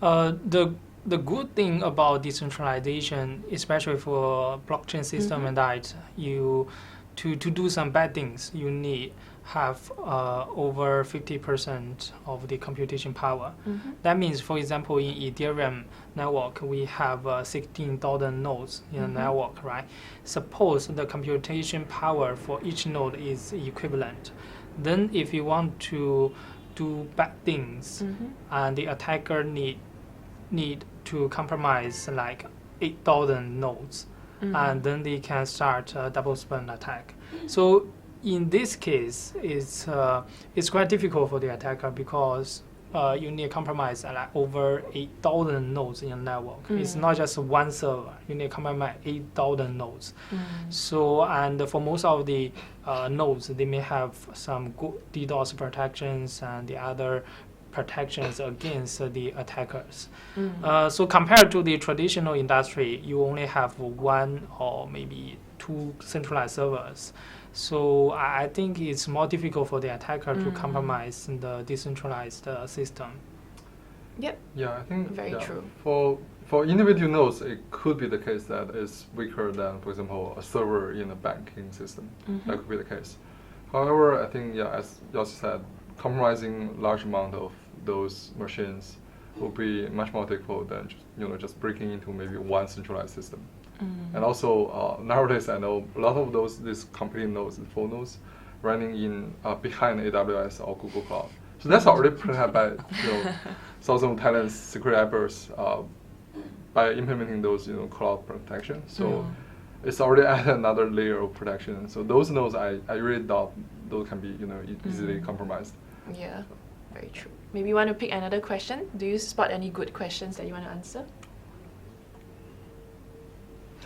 The good thing about decentralization, especially for blockchain system, and that you to do some bad things, you need have over 50% of the computation power. That means, for example, in Ethereum network, we have 16,000 nodes in a network, right? Suppose the computation power for each node is equivalent. Then if you want to do bad things, and the attacker need to compromise like 8,000 nodes, and then they can start a double spend attack. So in this case, it's quite difficult for the attacker because you need to compromise like over 8,000 nodes in a network. It's not just one server. You need to compromise 8,000 nodes. So, and for most of the nodes, they may have some good DDoS protections and the other protections against the attackers. So compared to the traditional industry, you only have one or maybe two centralized servers. So I think it's more difficult for the attacker to compromise the decentralized system. Yep. Yeah, I think very true. For individual nodes, it could be the case that it's weaker than, for example, a server in a banking system. That could be the case. However, I think, as Yossi said, compromising large amount of those machines will be much more difficult than just breaking into maybe one centralized system. And also nowadays, I know a lot of these computing nodes, the full nodes, running in behind AWS or Google Cloud. So that's already protected by thousands of talents, security experts by implementing those cloud protection. So it's already added another layer of protection. So those nodes, I really doubt those can be easily compromised. Yeah, very true. Maybe you want to pick another question? Do you spot any good questions that you want to answer?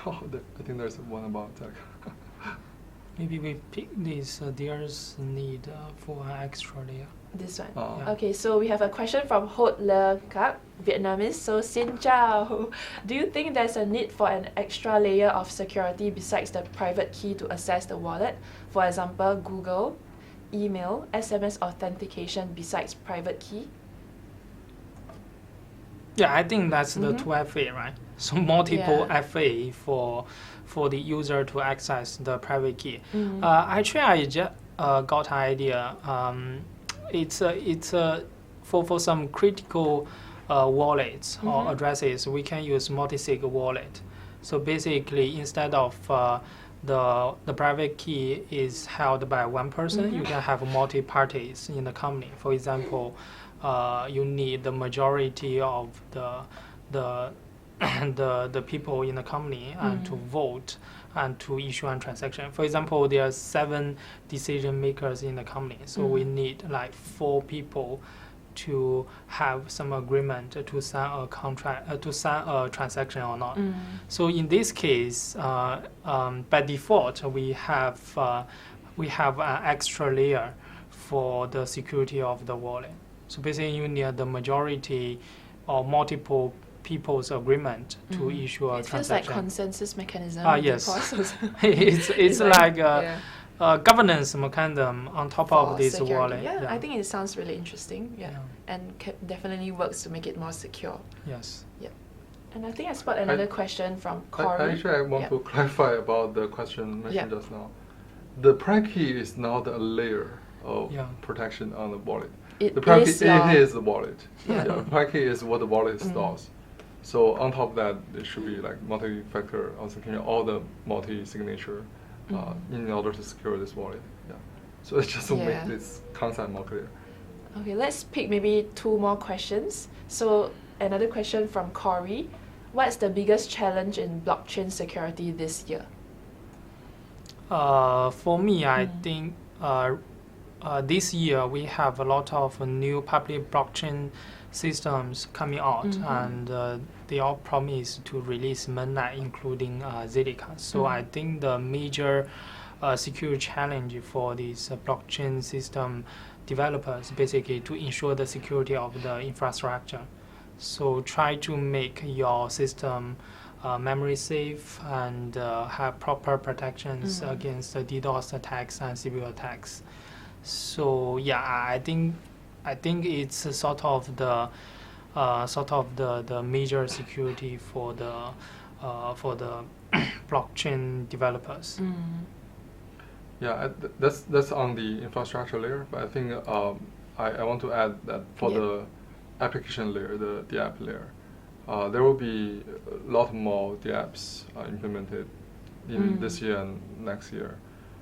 Oh, I think there's one about tech. Maybe we pick this. There's need for an extra layer. This one. Yeah. Okay, so we have a question from Hot Le Kak, Vietnamese. So, xin chào. Do you think there's a need for an extra layer of security besides the private key to access the wallet? For example, Google, email, SMS authentication besides private key? Yeah, I think that's the 2FA, right? So multiple FA for the user to access the private key. Actually, I just got an idea. It's for some critical wallets or addresses, we can use multi-sig wallet. So basically, instead of the private key is held by one person, you can have multi parties in the company. For example, you need the majority of the the people in the company and to vote and to issue a transaction. For example, there are 7 decision makers in the company, so we need like 4 people to have some agreement to sign a contract, to sign a transaction or not. So in this case, by default, we have an extra layer for the security of the wallet. So basically, you need the majority or multiple people's agreement to issue a It feels transaction. like consensus mechanism. Yes. Process. it's like a governance mechanism on top For of this security. wallet. Yeah, I think it sounds really interesting. Yeah, and definitely works to make it more secure. Yes. And I think I spot another question from Corey. Actually, I want to clarify about the question mentioned just now. The private key is not a layer of protection on the wallet. It the private is key it is the wallet. Yeah. Private key is what the wallet stores. So on top of that, it should be like multi-factor authentication, all the multi-signature in order to secure this wallet. So it's just to make this concept more clear. Okay, let's pick maybe 2 more questions. So another question from Corey. What's the biggest challenge in blockchain security this year? For me, I think this year we have a lot of new public blockchain systems coming out, and they all promise to release mainnet, including Zilliqa. So I think the major security challenge for these blockchain system developers basically to ensure the security of the infrastructure. So try to make your system memory safe and have proper protections against the DDoS attacks and CPU attacks. So I think it's sort of the major security for the blockchain developers. That's on the infrastructure layer. But I think I want to add that for the application layer, the app layer, there will be a lot more apps implemented in this year and next year.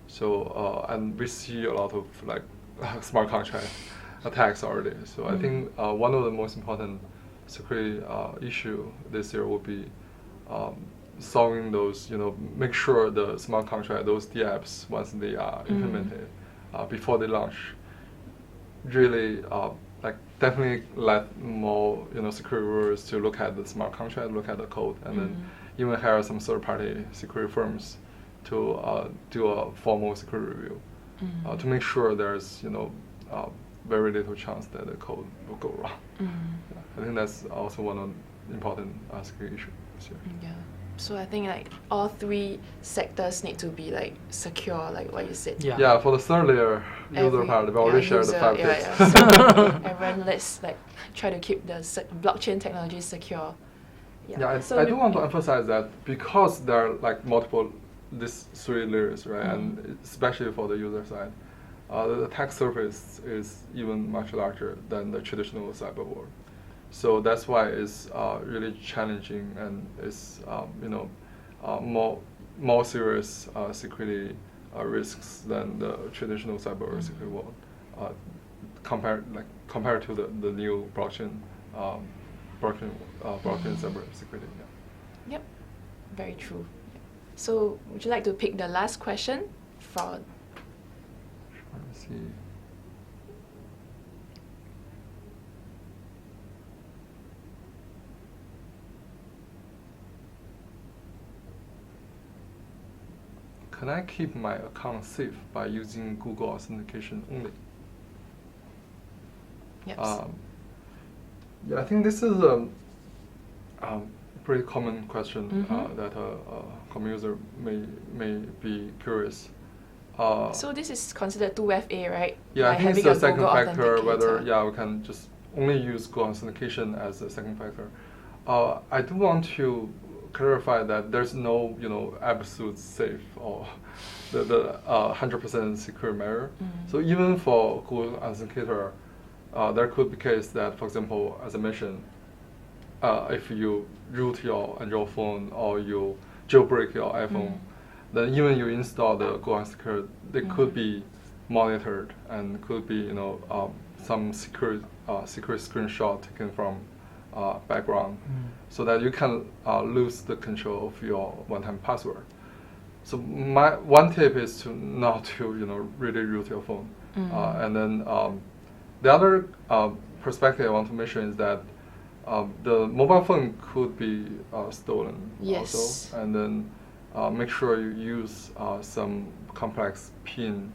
So and we see a lot of like smart contract attacks already. So I think one of the most important security issue this year will be solving those, make sure the smart contract, those apps, once they are implemented, before they launch, really like definitely let more security rules to look at the smart contract, look at the code, and then even hire some third-party security firms to do a formal security review to make sure there's very little chance that the code will go wrong. I think that's also one of the important security issues this year. So I think like all 3 sectors need to be like secure, like what you said. For the third layer, user part, we already shared the 5 tips. So everyone, let's like try to keep the blockchain technology secure. So I do want to emphasize that because there are like multiple these 3 layers, right, and especially for the user side, the attack surface is even much larger than the traditional cyber world. So that's why it's really challenging and it's more serious security risks than the traditional cyber security world compared to the new blockchain cyber security. Yep, very true. So would you like to pick the last question for? Let's see. Can I keep my account safe by using Google authentication only? Yes. I think this is a pretty common question that a common user may be curious. So this is considered 2FA, right? I think it's the second factor, whether we can just only use Google authentication as a second factor. I do want to clarify that there's no absolute safe or the 100% secure measure. So even for Google Authenticator, there could be case that, for example, as I mentioned, if you root your Android phone or you jailbreak your iPhone, then even you install the Google Authenticator, they could be monitored and could be some secret screenshot taken from background, so that you can lose the control of your one-time password. So my one tip is to not to really root your phone. And then the other perspective I want to mention is that the mobile phone could be stolen also, and then make sure you use some complex PIN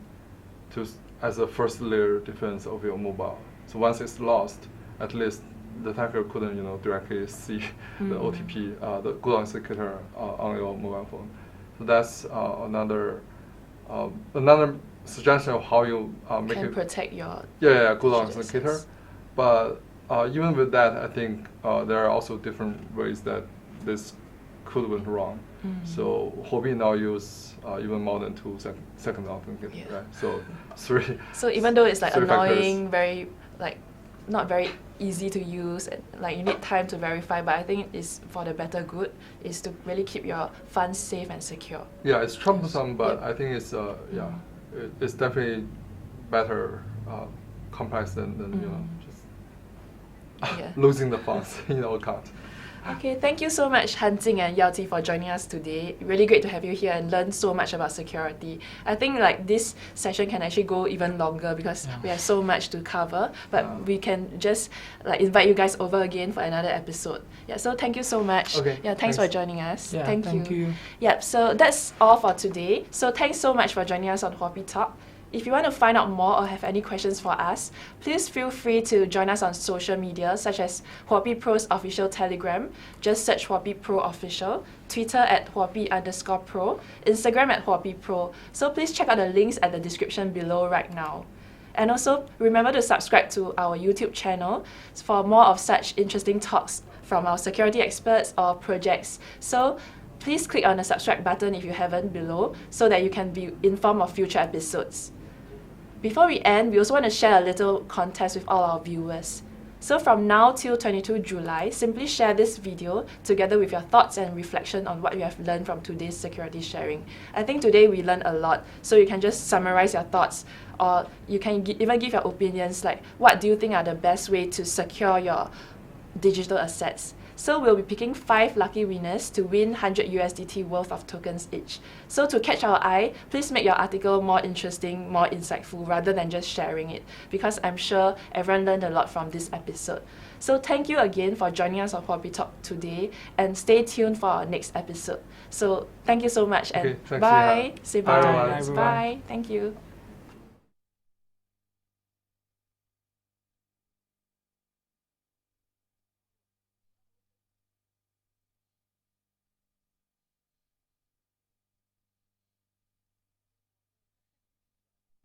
as a first layer defense of your mobile. So once it's lost, at least the attacker couldn't directly see the OTP, the good authenticator on your mobile phone. So that's another suggestion of how you make it protect your good authenticator. But even with that, I think there are also different ways that this could went wrong. So Huobi now use even more than 2 second authenticator, right? So 3. So even though it's like 3 annoying, factors. very like not very easy to use, and like you need time to verify, but I think it's for the better good, is to really keep your funds safe and secure. Yeah, it's troublesome, but I think it's it's definitely better complex than just losing the funds in your account. Okay, thank you so much, Han Jing and Yao Qi, for joining us today. Really great to have you here and learn so much about security. I think like this session can actually go even longer because we have so much to cover, but we can just like invite you guys over again for another episode. Yeah, so thank you so much. Okay, thanks for joining us. Yeah, thank you. Yep, so that's all for today. So thanks so much for joining us on Huobi Talk. If you want to find out more or have any questions for us, please feel free to join us on social media such as Huobi Pro's official Telegram. Just search Huobi Pro Official, Twitter at Huobi_Pro, Instagram at Huobi Pro. So please check out the links at the description below right now. And also remember to subscribe to our YouTube channel for more of such interesting talks from our security experts or projects. So please click on the subscribe button if you haven't below so that you can be informed of future episodes. Before we end, we also want to share a little contest with all our viewers. So from now till 22 July, simply share this video together with your thoughts and reflection on what you have learned from today's security sharing. I think today we learned a lot, so you can just summarize your thoughts, or you can even give your opinions, like what do you think are the best way to secure your digital assets. So we'll be picking 5 lucky winners to win 100 USDT worth of tokens each. So to catch our eye, please make your article more interesting, more insightful, rather than just sharing it, because I'm sure everyone learned a lot from this episode. So thank you again for joining us on Huobi Talk today, and stay tuned for our next episode. So thank you so much, and Okay, bye. Say bye. Bye, everyone. Bye. Thank you.